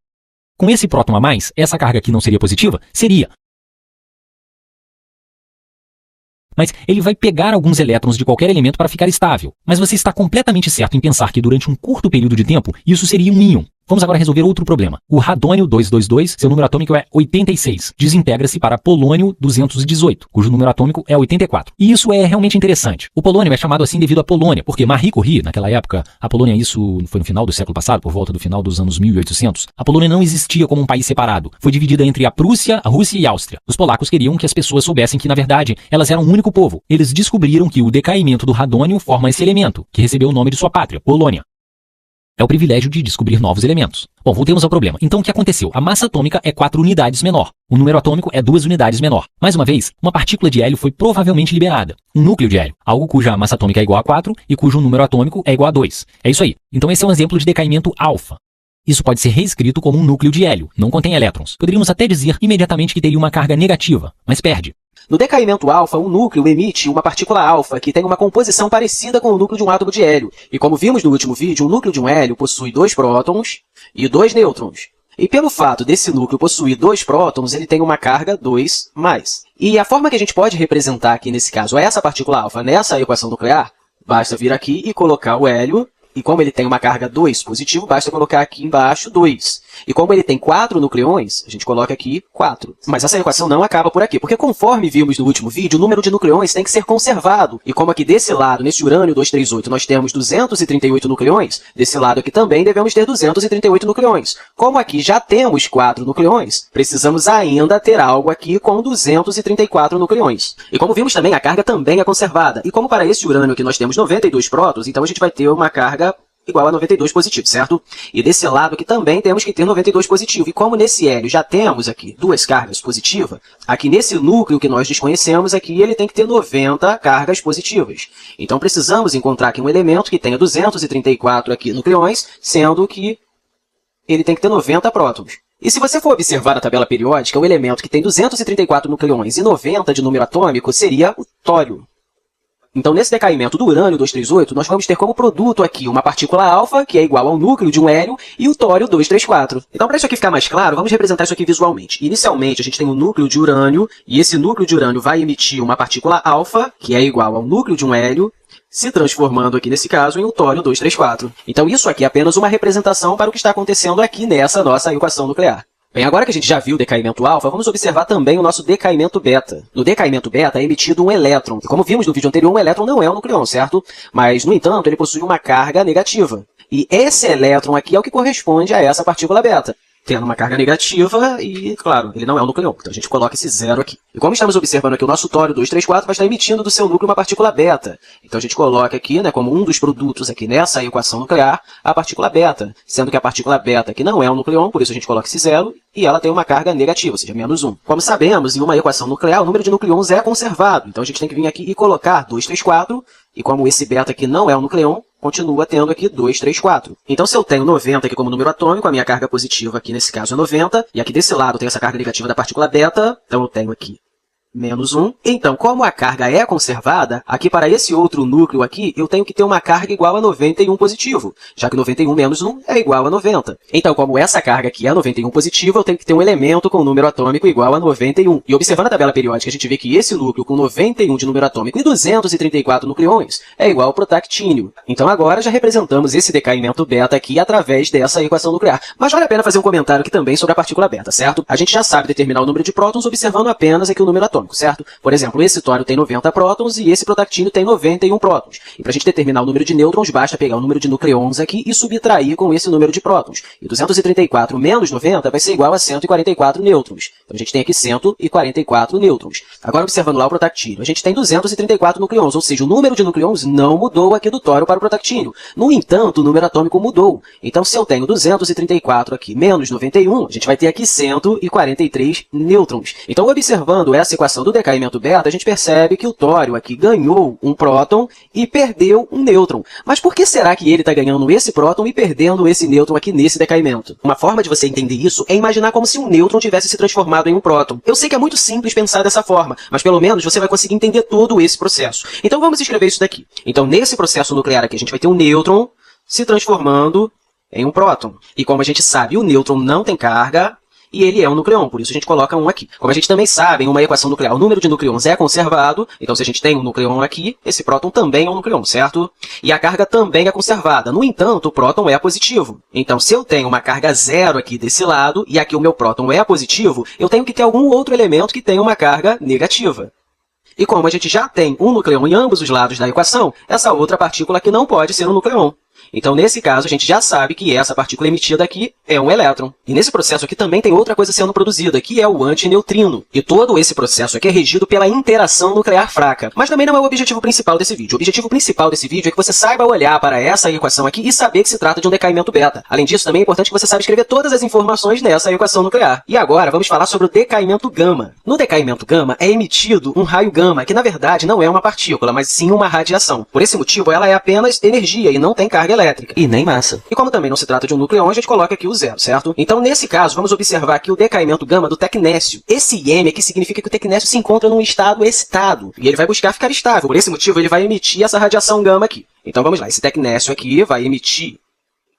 Com esse próton a mais, essa carga aqui não seria positiva? Seria. Mas ele vai pegar alguns elétrons de qualquer elemento para ficar estável. Mas você está completamente certo em pensar que durante um curto período de tempo, isso seria um íon. Vamos agora resolver outro problema. O radônio 222, seu número atômico é 86, desintegra-se para polônio 218, cujo número atômico é 84. E isso é realmente interessante. O polônio é chamado assim devido à Polônia, porque Marie Curie, naquela época, a Polônia, isso foi no final do século passado, por volta do final dos anos 1800, a Polônia não existia como um país separado. Foi dividida entre a Prússia, a Rússia e a Áustria. Os polacos queriam que as pessoas soubessem que, na verdade, elas eram um único povo. Eles descobriram que o decaimento do radônio forma esse elemento, que recebeu o nome de sua pátria, Polônia. É o privilégio de descobrir novos elementos. Bom, voltemos ao problema. Então, o que aconteceu? A massa atômica é 4 unidades menor. O número atômico é 2 unidades menor. Mais uma vez, uma partícula de hélio foi provavelmente liberada. Um núcleo de hélio. Algo cuja massa atômica é igual a 4 e cujo número atômico é igual a 2. É isso aí. Então, esse é um exemplo de decaimento alfa. Isso pode ser reescrito como um núcleo de hélio. Não contém elétrons. Poderíamos até dizer imediatamente que teria uma carga negativa, mas perde. No decaimento alfa, um núcleo emite uma partícula alfa que tem uma composição parecida com o núcleo de um átomo de hélio. E como vimos no último vídeo, um núcleo de um hélio possui 2 prótons e 2 nêutrons. E pelo fato desse núcleo possuir 2 prótons, ele tem uma carga 2+. E a forma que a gente pode representar aqui nesse caso essa partícula alfa nessa equação nuclear, basta vir aqui e colocar o hélio. E como ele tem uma carga 2 positivo, basta colocar aqui embaixo 2. E como ele tem 4 nucleões, a gente coloca aqui 4. Mas essa equação não acaba por aqui, porque conforme vimos no último vídeo, o número de nucleões tem que ser conservado. E como aqui desse lado, nesse urânio 238, nós temos 238 nucleões, desse lado aqui também devemos ter 238 nucleões. Como aqui já temos 4 nucleões, precisamos ainda ter algo aqui com 234 nucleões. E como vimos também, a carga também é conservada. E como para esse urânio aqui nós temos 92 prótons, então a gente vai ter uma carga igual a 92 positivo, certo? E desse lado aqui também temos que ter 92 positivo. E como nesse hélio já temos aqui 2 cargas positivas, aqui nesse núcleo que nós desconhecemos aqui, ele tem que ter 90 cargas positivas. Então precisamos encontrar aqui um elemento que tenha 234 aqui nucleões, sendo que ele tem que ter 90 prótons. E se você for observar na tabela periódica, o elemento que tem 234 nucleões e 90 de número atômico seria o tório. Então, nesse decaimento do urânio 238, nós vamos ter como produto aqui uma partícula alfa, que é igual ao núcleo de um hélio, e o tório 234. Então, para isso aqui ficar mais claro, vamos representar isso aqui visualmente. Inicialmente, a gente tem um núcleo de urânio, e esse núcleo de urânio vai emitir uma partícula alfa, que é igual ao núcleo de um hélio, se transformando aqui, nesse caso, em um tório 234. Então, isso aqui é apenas uma representação para o que está acontecendo aqui nessa nossa equação nuclear. Bem, agora que a gente já viu o decaimento alfa, vamos observar também o nosso decaimento beta. No decaimento beta é emitido um elétron. E como vimos no vídeo anterior, um elétron não é um nucleon, certo? Mas, no entanto, ele possui uma carga negativa. E esse elétron aqui é o que corresponde a essa partícula beta, tendo uma carga negativa e, claro, ele não é um nucleon. Então a gente coloca esse zero aqui. E como estamos observando aqui, o nosso tório 234 vai estar emitindo do seu núcleo uma partícula beta. Então a gente coloca aqui, como um dos produtos aqui nessa equação nuclear, a partícula beta. Sendo que a partícula beta aqui não é um nucleon, por isso a gente coloca esse zero, e ela tem uma carga negativa, ou seja, -1. Como sabemos, em uma equação nuclear, o número de nucleons é conservado. Então a gente tem que vir aqui e colocar 234, e como esse beta aqui não é um nucleon, continua tendo aqui 234. Então, se eu tenho 90 aqui como número atômico, a minha carga positiva aqui nesse caso é 90, e aqui desse lado tem essa carga negativa da partícula beta, então eu tenho aqui -1. Então, como a carga é conservada, aqui para esse outro núcleo aqui, eu tenho que ter uma carga igual a 91 positivo, já que 91 menos 1 é igual a 90. Então, como essa carga aqui é 91 positivo, eu tenho que ter um elemento com número atômico igual a 91. E observando a tabela periódica, a gente vê que esse núcleo com 91 de número atômico e 234 nucleões é igual ao protactínio. Então, agora já representamos esse decaimento beta aqui através dessa equação nuclear. Mas vale a pena fazer um comentário aqui também sobre a partícula beta, certo? A gente já sabe determinar o número de prótons observando apenas aqui o número atômico, certo? Por exemplo, esse tório tem 90 prótons e esse protactínio tem 91 prótons. E para a gente determinar o número de nêutrons, basta pegar o número de nucleons aqui e subtrair com esse número de prótons. E 234 menos 90 vai ser igual a 144 nêutrons. Então a gente tem aqui 144 nêutrons. Agora, observando lá o protactínio, a gente tem 234 nucleons, ou seja, o número de nucleons não mudou aqui do tório para o protactínio. No entanto, o número atômico mudou. Então, se eu tenho 234 aqui menos 91, a gente vai ter aqui 143 nêutrons. Então, observando essa equação do decaimento beta, a gente percebe que o tório aqui ganhou um próton e perdeu um nêutron. Mas por que será que ele está ganhando esse próton e perdendo esse nêutron aqui nesse decaimento? Uma forma de você entender isso é imaginar como se um nêutron tivesse se transformado em um próton. Eu sei que é muito simples pensar dessa forma, mas pelo menos você vai conseguir entender todo esse processo. Então vamos escrever isso daqui. Então nesse processo nuclear aqui a gente vai ter um nêutron se transformando em um próton. E como a gente sabe, o nêutron não tem carga, e ele é um nucleon, por isso a gente coloca um aqui. Como a gente também sabe, em uma equação nuclear, o número de nucleons é conservado, então se a gente tem um nucleon aqui, esse próton também é um nucleon, certo? E a carga também é conservada. No entanto, o próton é positivo. Então, se eu tenho uma carga zero aqui desse lado, e aqui o meu próton é positivo, eu tenho que ter algum outro elemento que tenha uma carga negativa. E como a gente já tem um nucleon em ambos os lados da equação, essa outra partícula aqui não pode ser um nucleon. Então, nesse caso, a gente já sabe que essa partícula emitida aqui é um elétron. E nesse processo aqui também tem outra coisa sendo produzida, que é o antineutrino. E todo esse processo aqui é regido pela interação nuclear fraca. Mas também não é o objetivo principal desse vídeo. O objetivo principal desse vídeo é que você saiba olhar para essa equação aqui e saber que se trata de um decaimento beta. Além disso, também é importante que você saiba escrever todas as informações nessa equação nuclear. E agora, vamos falar sobre o decaimento gama. No decaimento gama, é emitido um raio gama, que na verdade não é uma partícula, mas sim uma radiação. Por esse motivo, ela é apenas energia e não tem carga elétrica. E nem massa. E como também não se trata de um nucleon, a gente coloca aqui o zero, certo? Então, nesse caso, vamos observar aqui o decaimento gama do tecnécio. Esse M aqui significa que o tecnécio se encontra num estado excitado. E ele vai buscar ficar estável. Por esse motivo, ele vai emitir essa radiação gama aqui. Então, vamos lá. Esse tecnécio aqui vai emitir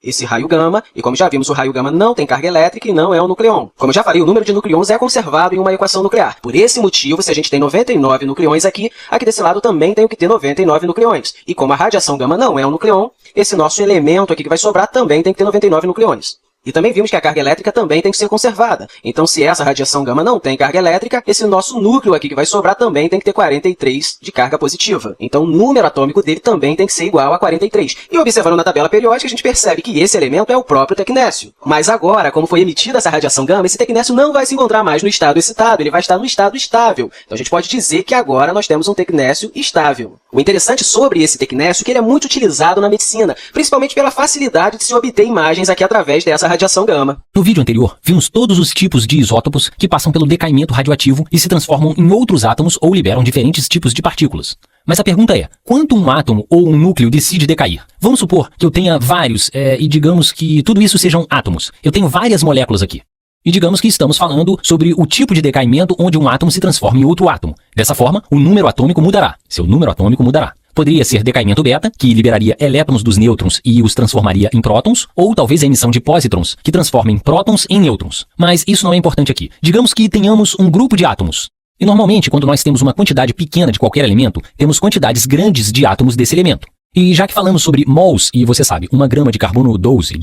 esse raio gama, e como já vimos, o raio gama não tem carga elétrica e não é um nucleon. Como eu já falei, o número de nucleons é conservado em uma equação nuclear. Por esse motivo, se a gente tem 99 nucleões aqui, aqui desse lado também tem que ter 99 nucleões. E como a radiação gama não é um nucleon, esse nosso elemento aqui que vai sobrar também tem que ter 99 nucleões. E também vimos que a carga elétrica também tem que ser conservada. Então, se essa radiação gama não tem carga elétrica, esse nosso núcleo aqui que vai sobrar também tem que ter 43 de carga positiva. Então, o número atômico dele também tem que ser igual a 43. E observando na tabela periódica, a gente percebe que esse elemento é o próprio tecnécio. Mas agora, como foi emitida essa radiação gama, esse tecnécio não vai se encontrar mais no estado excitado, ele vai estar no estado estável. Então, a gente pode dizer que agora nós temos um tecnécio estável. O interessante sobre esse tecnécio é que ele é muito utilizado na medicina, principalmente pela facilidade de se obter imagens aqui através dessa radiação gama. No vídeo anterior, vimos todos os tipos de isótopos que passam pelo decaimento radioativo e se transformam em outros átomos ou liberam diferentes tipos de partículas. Mas a pergunta é, quanto um átomo ou um núcleo decide decair? Vamos supor que eu tenha vários, e digamos que tudo isso sejam átomos. Eu tenho várias moléculas aqui. E digamos que estamos falando sobre o tipo de decaimento onde um átomo se transforma em outro átomo. Dessa forma, o número atômico mudará. Seu número atômico mudará. Poderia ser decaimento beta, que liberaria elétrons dos nêutrons e os transformaria em prótons, ou talvez a emissão de pósitrons, que transformem prótons em nêutrons. Mas isso não é importante aqui. Digamos que tenhamos um grupo de átomos. E normalmente, quando nós temos uma quantidade pequena de qualquer elemento, temos quantidades grandes de átomos desse elemento. E já que falamos sobre mols, e você sabe, 1 grama de carbono 12,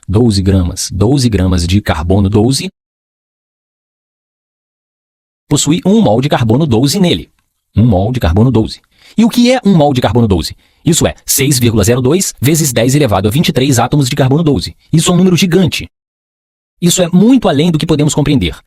12 gramas de carbono 12, possui 1 mol de carbono 12 nele. 1 mol de carbono 12. E o que é 1 mol de carbono 12? Isso é 6,02 vezes 10 elevado a 23 átomos de carbono 12. Isso é um número gigante. Isso é muito além do que podemos compreender.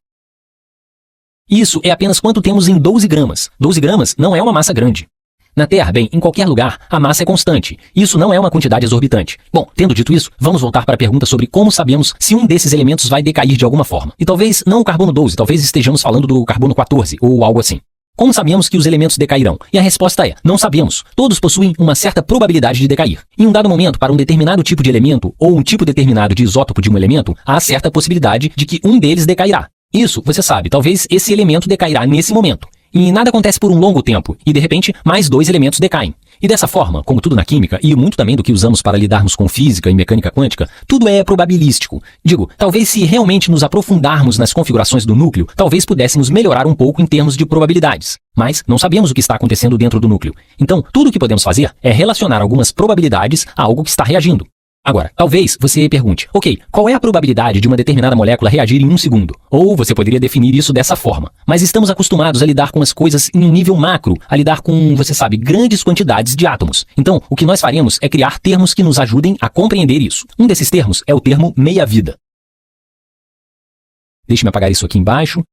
Isso é apenas quanto temos em 12 gramas. 12 gramas não é uma massa grande. Na Terra, bem, em qualquer lugar, a massa é constante. Isso não é uma quantidade exorbitante. Bom, tendo dito isso, vamos voltar para a pergunta sobre como sabemos se um desses elementos vai decair de alguma forma. E talvez não o carbono 12, talvez estejamos falando do carbono 14 ou algo assim. Como sabemos que os elementos decairão? E a resposta é, não sabemos. Todos possuem uma certa probabilidade de decair. Em um dado momento, para um determinado tipo de elemento ou um tipo determinado de isótopo de um elemento, há certa possibilidade de que um deles decairá. Isso, você sabe, talvez esse elemento decairá nesse momento. E nada acontece por um longo tempo, e de repente, mais 2 elementos decaem. E dessa forma, como tudo na química, e muito também do que usamos para lidarmos com física e mecânica quântica, tudo é probabilístico. Digo, talvez se realmente nos aprofundarmos nas configurações do núcleo, talvez pudéssemos melhorar um pouco em termos de probabilidades. Mas não sabemos o que está acontecendo dentro do núcleo. Então, tudo o que podemos fazer é relacionar algumas probabilidades a algo que está reagindo. Agora, talvez você pergunte, ok, qual é a probabilidade de uma determinada molécula reagir em 1 segundo? Ou você poderia definir isso dessa forma. Mas estamos acostumados a lidar com as coisas em um nível macro, a lidar com, você sabe, grandes quantidades de átomos. Então, o que nós faremos é criar termos que nos ajudem a compreender isso. Um desses termos é o termo meia-vida. Deixe-me apagar isso aqui embaixo.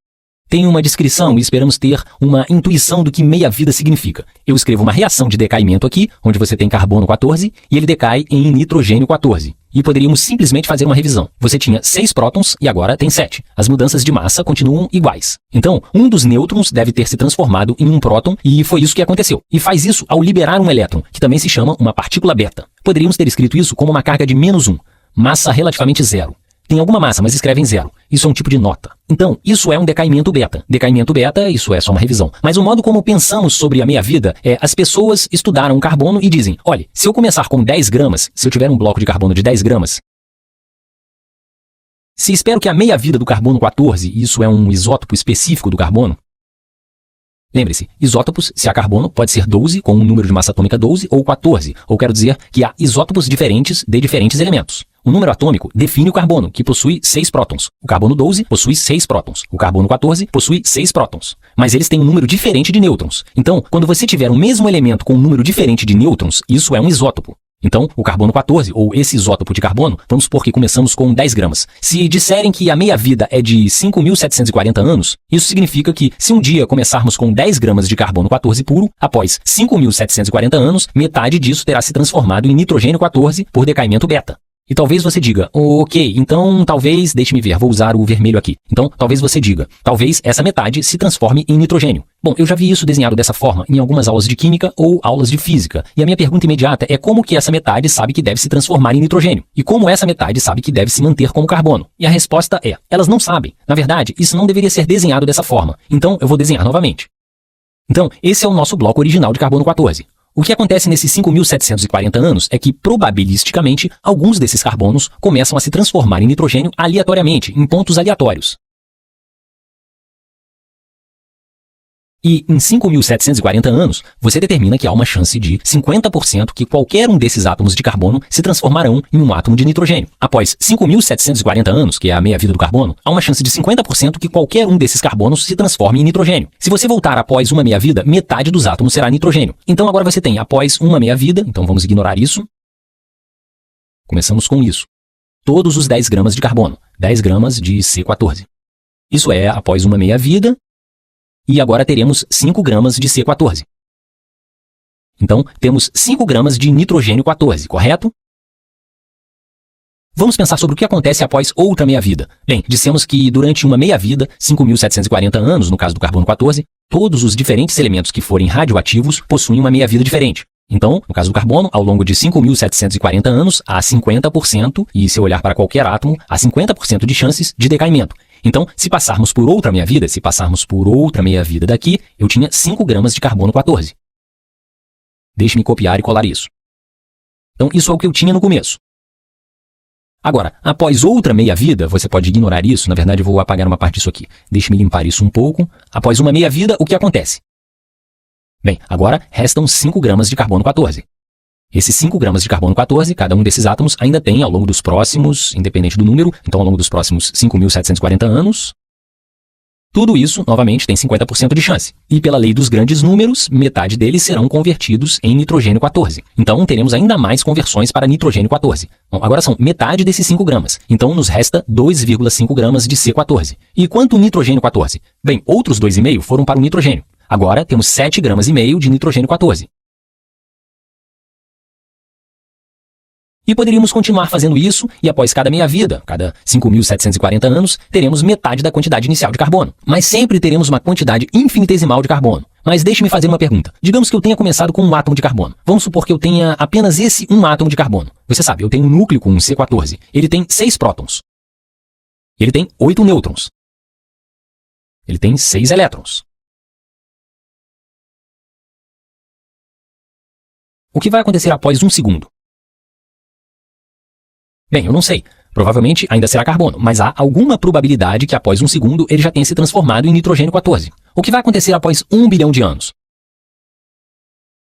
Tem uma descrição e esperamos ter uma intuição do que meia-vida significa. Eu escrevo uma reação de decaimento aqui, onde você tem carbono 14 e ele decai em nitrogênio 14. E poderíamos simplesmente fazer uma revisão. Você tinha 6 prótons e agora tem 7. As mudanças de massa continuam iguais. Então, um dos nêutrons deve ter se transformado em um próton e foi isso que aconteceu. E faz isso ao liberar um elétron, que também se chama uma partícula beta. Poderíamos ter escrito isso como uma carga de -1, massa relativamente zero. Tem alguma massa, mas escreve em 0. Isso é um tipo de nota. Então, isso é um decaimento beta. Decaimento beta, isso é só uma revisão. Mas o modo como pensamos sobre a meia-vida é as pessoas estudaram o carbono e dizem, olha, se eu começar com 10 gramas, se eu tiver um bloco de carbono de 10 gramas, se espero que a meia-vida do carbono 14, isso é um isótopo específico do carbono, lembre-se, isótopos, se há carbono, pode ser 12, com um número de massa atômica 12, ou 14, ou quero dizer que há isótopos diferentes de diferentes elementos. O número atômico define o carbono, que possui 6 prótons. O carbono 12 possui 6 prótons. O carbono 14 possui 6 prótons. Mas eles têm um número diferente de nêutrons. Então, quando você tiver o mesmo elemento com um número diferente de nêutrons, isso é um isótopo. Então, o carbono 14, ou esse isótopo de carbono, vamos supor que começamos com 10 gramas. Se disserem que a meia-vida é de 5.740 anos, isso significa que, se um dia começarmos com 10 gramas de carbono 14 puro, após 5.740 anos, metade disso terá se transformado em nitrogênio 14 por decaimento beta. E talvez você diga, ok, então talvez, deixe-me ver, vou usar o vermelho aqui. Então, talvez você diga, talvez essa metade se transforme em nitrogênio. Bom, eu já vi isso desenhado dessa forma em algumas aulas de química ou aulas de física. E a minha pergunta imediata é como que essa metade sabe que deve se transformar em nitrogênio? E como essa metade sabe que deve se manter como carbono? E a resposta é, elas não sabem. Na verdade, isso não deveria ser desenhado dessa forma. Então, eu vou desenhar novamente. Então, esse é o nosso bloco original de carbono 14. O que acontece nesses 5.740 anos é que, probabilisticamente, alguns desses carbonos começam a se transformar em nitrogênio aleatoriamente, em pontos aleatórios. E, em 5.740 anos, você determina que há uma chance de 50% que qualquer um desses átomos de carbono se transformarão em um átomo de nitrogênio. Após 5.740 anos, que é a meia-vida do carbono, há uma chance de 50% que qualquer um desses carbonos se transforme em nitrogênio. Se você voltar após uma meia-vida, metade dos átomos será nitrogênio. Então agora você tem após uma meia-vida, então vamos ignorar isso. Começamos com isso. Todos os 10 gramas de carbono, 10 gramas de C14. Isso é após uma meia-vida. E agora teremos 5 gramas de C14. Então, temos 5 gramas de nitrogênio 14, correto? Vamos pensar sobre o que acontece após outra meia-vida. Bem, dissemos que durante uma meia-vida, 5.740 anos, no caso do carbono 14, todos os diferentes elementos que forem radioativos possuem uma meia-vida diferente. Então, no caso do carbono, ao longo de 5.740 anos, há 50%, e se eu olhar para qualquer átomo, há 50% de chances de decaimento. Então, se passarmos por outra meia-vida daqui, eu tinha 5 gramas de carbono 14. Deixe-me copiar e colar isso. Então, isso é o que eu tinha no começo. Agora, após outra meia-vida, você pode ignorar isso, na verdade eu vou apagar uma parte disso aqui. Deixe-me limpar isso um pouco. Após uma meia-vida, o que acontece? Bem, agora restam 5 gramas de carbono 14. Esses 5 gramas de carbono 14, cada um desses átomos ainda tem ao longo dos próximos, independente do número, então ao longo dos próximos 5.740 anos, tudo isso, novamente, tem 50% de chance. E pela lei dos grandes números, metade deles serão convertidos em nitrogênio 14. Então, teremos ainda mais conversões para nitrogênio 14. Bom, agora são metade desses 5 gramas. Então, nos resta 2,5 gramas de C14. E quanto nitrogênio 14? Bem, outros 2,5 foram para o nitrogênio. Agora, temos 7,5 gramas de nitrogênio 14. E poderíamos continuar fazendo isso, e após cada meia-vida, cada 5.740 anos, teremos metade da quantidade inicial de carbono. Mas sempre teremos uma quantidade infinitesimal de carbono. Mas deixe-me fazer uma pergunta. Digamos que eu tenha começado com um átomo de carbono. Vamos supor que eu tenha apenas esse um átomo de carbono. Você sabe, eu tenho um núcleo com um C14. Ele tem 6 prótons. Ele tem 8 nêutrons. Ele tem 6 elétrons. O que vai acontecer após 1 segundo? Bem, eu não sei. Provavelmente ainda será carbono, mas há alguma probabilidade que após 1 segundo ele já tenha se transformado em nitrogênio 14. O que vai acontecer após 1 bilhão de anos?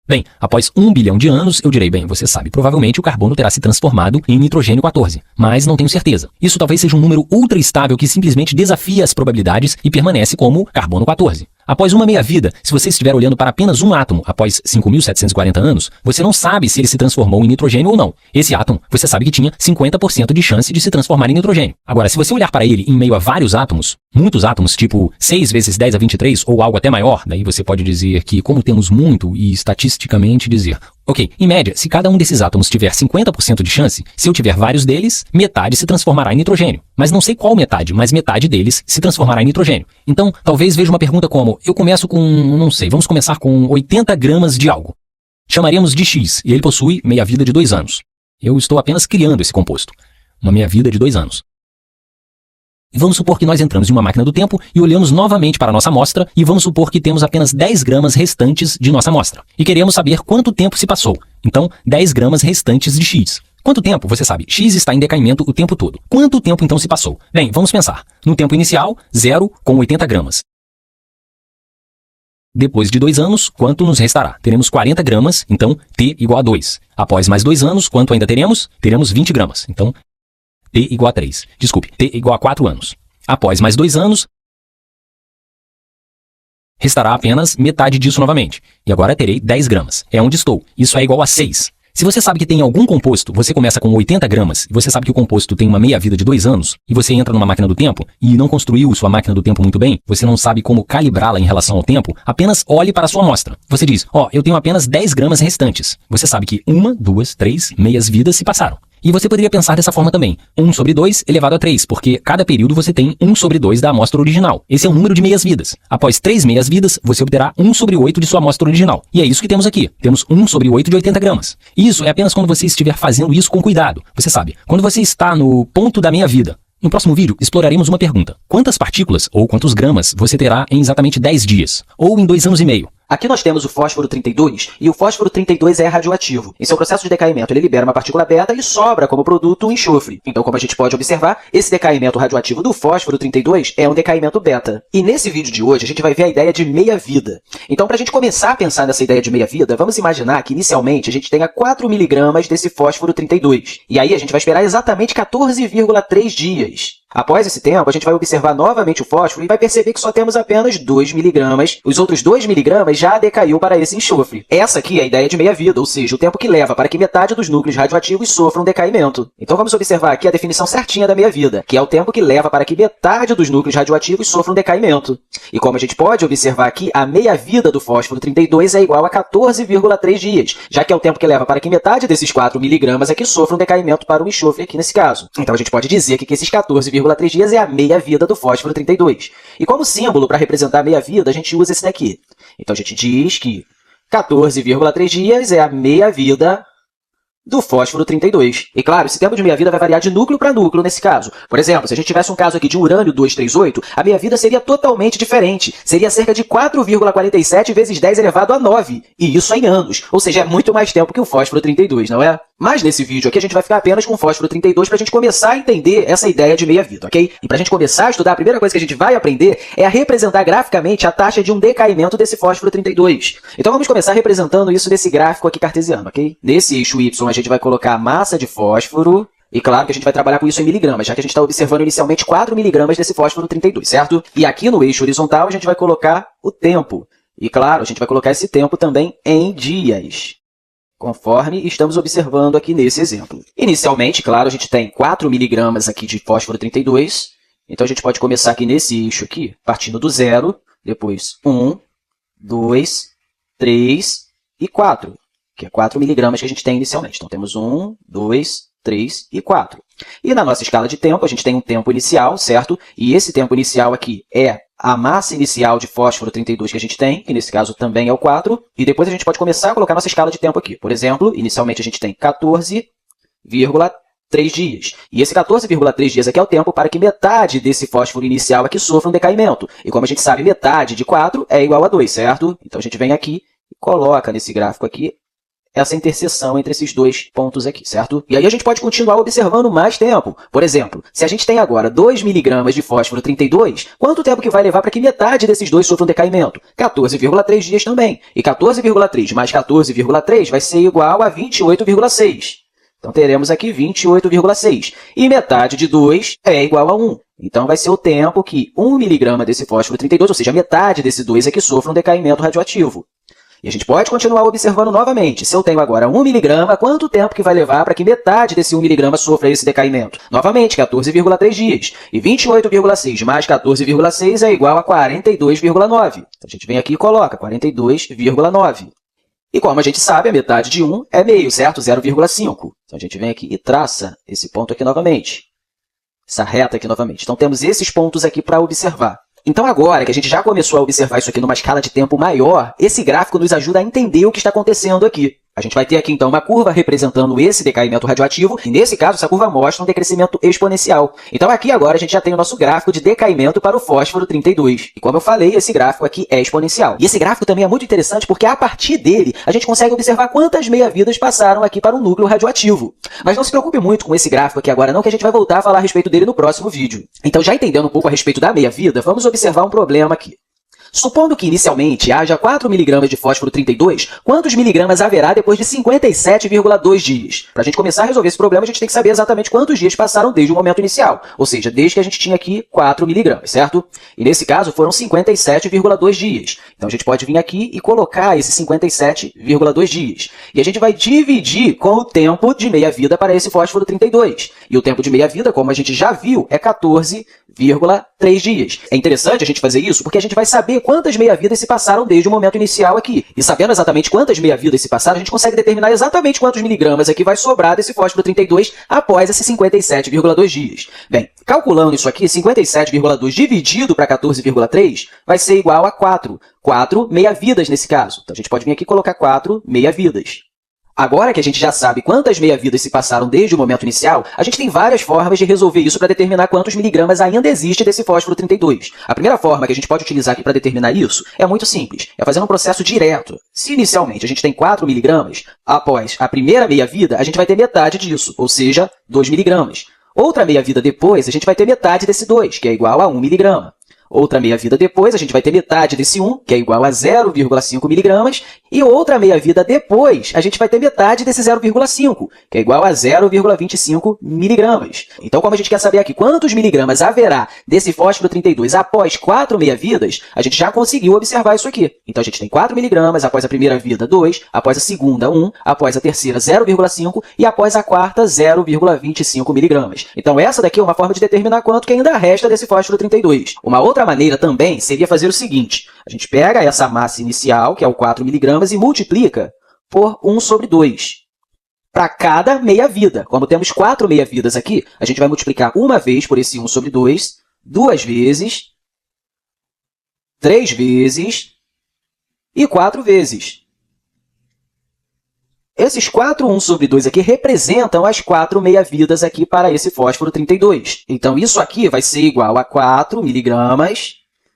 Bem, após 1 bilhão de anos, eu direi, bem, você sabe, provavelmente o carbono terá se transformado em nitrogênio 14, mas não tenho certeza. Isso talvez seja um número ultra estável que simplesmente desafia as probabilidades e permanece como carbono 14. Após uma meia-vida, se você estiver olhando para apenas um átomo após 5.740 anos, você não sabe se ele se transformou em nitrogênio ou não. Esse átomo, você sabe que tinha 50% de chance de se transformar em nitrogênio. Agora, se você olhar para ele em meio a vários átomos, muitos átomos, tipo 6 vezes 10 a 23 ou algo até maior, daí você pode dizer que, como temos muito e estatisticamente dizer, ok, em média, se cada um desses átomos tiver 50% de chance, se eu tiver vários deles, metade se transformará em nitrogênio. Mas não sei qual metade, mas metade deles se transformará em nitrogênio. Então, talvez veja uma pergunta como, eu começo com, não sei, vamos começar com 80 gramas de algo. Chamaremos de X, e ele possui meia-vida de 2 anos. Eu estou apenas criando esse composto. Uma meia-vida de 2 anos. E vamos supor que nós entramos em uma máquina do tempo e olhamos novamente para a nossa amostra e vamos supor que temos apenas 10 gramas restantes de nossa amostra. E queremos saber quanto tempo se passou. Então, 10 gramas restantes de X. Quanto tempo? Você sabe, X está em decaimento o tempo todo. Quanto tempo então se passou? Bem, vamos pensar. No tempo inicial, 0 com 80 gramas. Depois de 2 anos, quanto nos restará? Teremos 40 gramas, então T igual a 2. Após mais 2 anos, quanto ainda teremos? Teremos 20 gramas. Então, T igual a 3. Desculpe, T igual a 4 anos. Após mais 2 anos, restará apenas metade disso novamente. E agora terei 10 gramas. É onde estou. Isso é igual a 6. Se você sabe que tem algum composto, você começa com 80 gramas, e você sabe que o composto tem uma meia-vida de 2 anos, e você entra numa máquina do tempo, e não construiu sua máquina do tempo muito bem, você não sabe como calibrá-la em relação ao tempo, apenas olhe para a sua amostra. Você diz, eu tenho apenas 10 gramas restantes. Você sabe que 1, 2, 3 meias-vidas se passaram. E você poderia pensar dessa forma também. 1 sobre 2 elevado a 3, porque cada período você tem 1 sobre 2 da amostra original. Esse é o número de meias-vidas. Após 3 meias-vidas, você obterá 1 sobre 8 de sua amostra original. E é isso que temos aqui. Temos 1 sobre 8 de 80 gramas. Isso é apenas quando você estiver fazendo isso com cuidado. Você sabe, quando você está no ponto da meia-vida. No próximo vídeo, exploraremos uma pergunta. Quantas partículas ou quantos gramas você terá em exatamente 10 dias? Ou em 2 anos e meio? Aqui nós temos o fósforo 32, e o fósforo 32 é radioativo. Em seu processo de decaimento, ele libera uma partícula beta e sobra como produto o enxofre. Então, como a gente pode observar, esse decaimento radioativo do fósforo 32 é um decaimento beta. E nesse vídeo de hoje, a gente vai ver a ideia de meia-vida. Então, para a gente começar a pensar nessa ideia de meia-vida, vamos imaginar que, inicialmente, a gente tenha 4 miligramas desse fósforo 32. E aí, a gente vai esperar exatamente 14,3 dias. Após esse tempo, a gente vai observar novamente o fósforo e vai perceber que só temos apenas 2 miligramas. Os outros 2 miligramas já decaiu para esse enxofre. Essa aqui é a ideia de meia-vida, ou seja, o tempo que leva para que metade dos núcleos radioativos sofram decaimento. Então vamos observar aqui a definição certinha da meia-vida, que é o tempo que leva para que metade dos núcleos radioativos sofram decaimento. E como a gente pode observar aqui, a meia-vida do fósforo 32 é igual a 14,3 dias, já que é o tempo que leva para que metade desses 4 miligramas é que sofram decaimento para o enxofre aqui nesse caso. Então a gente pode dizer que esses 14,3 dias é a meia-vida do fósforo 32. E como símbolo para representar a meia-vida, a gente usa esse daqui. Então a gente diz que 14,3 dias é a meia-vida do fósforo 32. E claro, esse tempo de meia-vida vai variar de núcleo para núcleo nesse caso. Por exemplo, se a gente tivesse um caso aqui de urânio 238, a meia-vida seria totalmente diferente. Seria cerca de 4,47 vezes 10 elevado a 9. E isso em anos. Ou seja, é muito mais tempo que o fósforo 32, não é? Mas nesse vídeo aqui a gente vai ficar apenas com o fósforo 32 para a gente começar a entender essa ideia de meia-vida, ok? E para a gente começar a estudar, a primeira coisa que a gente vai aprender é a representar graficamente a taxa de um decaimento desse fósforo 32. Então vamos começar representando isso nesse gráfico aqui cartesiano, ok? Nesse eixo Y a gente vai colocar a massa de fósforo, e claro que a gente vai trabalhar com isso em miligramas, já que a gente está observando inicialmente 4 miligramas desse fósforo 32, certo? E aqui no eixo horizontal a gente vai colocar o tempo. E claro, a gente vai colocar esse tempo também em dias, conforme estamos observando aqui nesse exemplo. Inicialmente, claro, a gente tem 4 miligramas aqui de fósforo 32, então a gente pode começar aqui nesse eixo aqui, partindo do 0, depois 1, 2, 3 e 4. Que é 4 miligramas que a gente tem inicialmente. Então, temos 1, 2, 3 e 4. E na nossa escala de tempo, a gente tem um tempo inicial, certo? E esse tempo inicial aqui é a massa inicial de fósforo 32 que a gente tem, que nesse caso também é o 4. E depois a gente pode começar a colocar nossa escala de tempo aqui. Por exemplo, inicialmente a gente tem 14,3 dias. E esse 14,3 dias aqui é o tempo para que metade desse fósforo inicial aqui sofra um decaimento. E como a gente sabe, metade de 4 é igual a 2, certo? Então, a gente vem aqui e coloca nesse gráfico aqui essa interseção entre esses dois pontos aqui, certo? E aí a gente pode continuar observando mais tempo. Por exemplo, se a gente tem agora 2 miligramas de fósforo 32, quanto tempo que vai levar para que metade desses dois sofra um decaimento? 14,3 dias também. E 14,3 mais 14,3 vai ser igual a 28,6. Então, teremos aqui 28,6. E metade de 2 é igual a 1. Então, vai ser o tempo que 1 miligrama desse fósforo 32, ou seja, metade desse 2 aqui sofra um decaimento radioativo. E a gente pode continuar observando novamente. Se eu tenho agora 1 miligrama, quanto tempo que vai levar para que metade desse 1 miligrama sofra esse decaimento? Novamente, 14,3 dias. E 28,6 mais 14,6 é igual a 42,9. Então, a gente vem aqui e coloca 42,9. E como a gente sabe, a metade de 1 é meio, certo? 0,5. Então, a gente vem aqui e traça esse ponto aqui novamente. Essa reta aqui novamente. Então, temos esses pontos aqui para observar. Então, agora que a gente já começou a observar isso aqui numa escala de tempo maior, esse gráfico nos ajuda a entender o que está acontecendo aqui. A gente vai ter aqui, então, uma curva representando esse decaimento radioativo, e nesse caso, essa curva mostra um decrescimento exponencial. Então, aqui agora, a gente já tem o nosso gráfico de decaimento para o fósforo 32. E como eu falei, esse gráfico aqui é exponencial. E esse gráfico também é muito interessante porque, a partir dele, a gente consegue observar quantas meia-vidas passaram aqui para o núcleo radioativo. Mas não se preocupe muito com esse gráfico aqui agora não, que a gente vai voltar a falar a respeito dele no próximo vídeo. Então, já entendendo um pouco a respeito da meia-vida, vamos observar um problema aqui. Supondo que inicialmente haja 4 miligramas de fósforo 32, quantos miligramas haverá depois de 57,2 dias? Para a gente começar a resolver esse problema, a gente tem que saber exatamente quantos dias passaram desde o momento inicial, ou seja, desde que a gente tinha aqui 4 miligramas, certo? E nesse caso foram 57,2 dias. Então a gente pode vir aqui e colocar esses 57,2 dias. E a gente vai dividir com o tempo de meia-vida para esse fósforo 32. E o tempo de meia-vida, como a gente já viu, é 14,3 dias. É interessante a gente fazer isso porque a gente vai saber quantas meia-vidas se passaram desde o momento inicial aqui. E sabendo exatamente quantas meia-vidas se passaram, a gente consegue determinar exatamente quantos miligramas aqui vai sobrar desse fósforo 32 após esses 57,2 dias. Bem, calculando isso aqui, 57,2 dividido para 14,3 vai ser igual a 4. 4 meia-vidas nesse caso. Então, a gente pode vir aqui e colocar 4 meia-vidas. Agora que a gente já sabe quantas meia-vidas se passaram desde o momento inicial, a gente tem várias formas de resolver isso para determinar quantos miligramas ainda existe desse fósforo 32. A primeira forma que a gente pode utilizar aqui para determinar isso é muito simples, é fazendo um processo direto. Se inicialmente a gente tem 4 miligramas, após a primeira meia-vida, a gente vai ter metade disso, ou seja, 2 miligramas. Outra meia-vida depois, a gente vai ter metade desse 2, que é igual a 1 miligrama. Outra meia-vida depois, a gente vai ter metade desse 1, que é igual a 0,5 miligramas. E outra meia-vida depois, a gente vai ter metade desse 0,5, que é igual a 0,25 miligramas. Então, como a gente quer saber aqui quantos miligramas haverá desse fósforo 32 após 4 meia-vidas, a gente já conseguiu observar isso aqui. Então, a gente tem 4 miligramas, após a primeira vida 2, após a segunda 1, após a terceira 0,5 e após a quarta 0,25 miligramas. Então, essa daqui é uma forma de determinar quanto que ainda resta desse fósforo 32. Uma outra maneira também seria fazer o seguinte: a gente pega essa massa inicial, que é o 4 miligramas, e multiplica por 1 sobre 2 para cada meia-vida. Como temos 4 meia-vidas aqui, a gente vai multiplicar uma vez por esse 1 sobre 2, 2 vezes, 3 vezes e 4 vezes. Esses 4 1/2 aqui representam as 4 meia-vidas aqui para esse fósforo 32. Então, isso aqui vai ser igual a 4 miligramas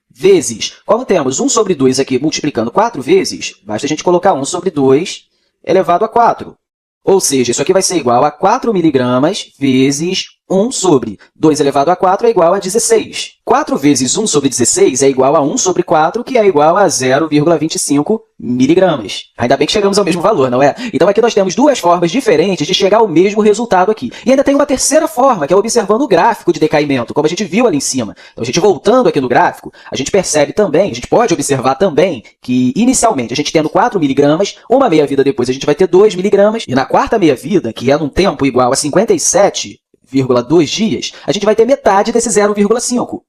vezes, como temos 1/2 aqui multiplicando 4 vezes, basta a gente colocar 1/2 elevado a 4. Ou seja, isso aqui vai ser igual a 4 miligramas vezes 1/2 elevado a 4 é igual a 16. 4 vezes 1/16 é igual a 1/4, que é igual a 0,25 miligramas. Ainda bem que chegamos ao mesmo valor, não é? Então, aqui nós temos duas formas diferentes de chegar ao mesmo resultado aqui. E ainda tem uma terceira forma, que é observando o gráfico de decaimento, como a gente viu ali em cima. Então, a gente voltando aqui no gráfico, a gente percebe também, a gente pode observar também que, inicialmente, a gente tendo 4 miligramas, uma meia-vida depois a gente vai ter 2 miligramas, e na quarta meia-vida, que é num tempo igual a 57,2 dias, a gente vai ter metade desse 0,5.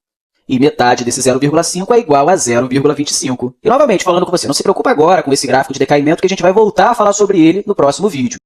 E metade desse 0,5 é igual a 0,25. E, novamente, falando com você, não se preocupa agora com esse gráfico de decaimento, que a gente vai voltar a falar sobre ele no próximo vídeo.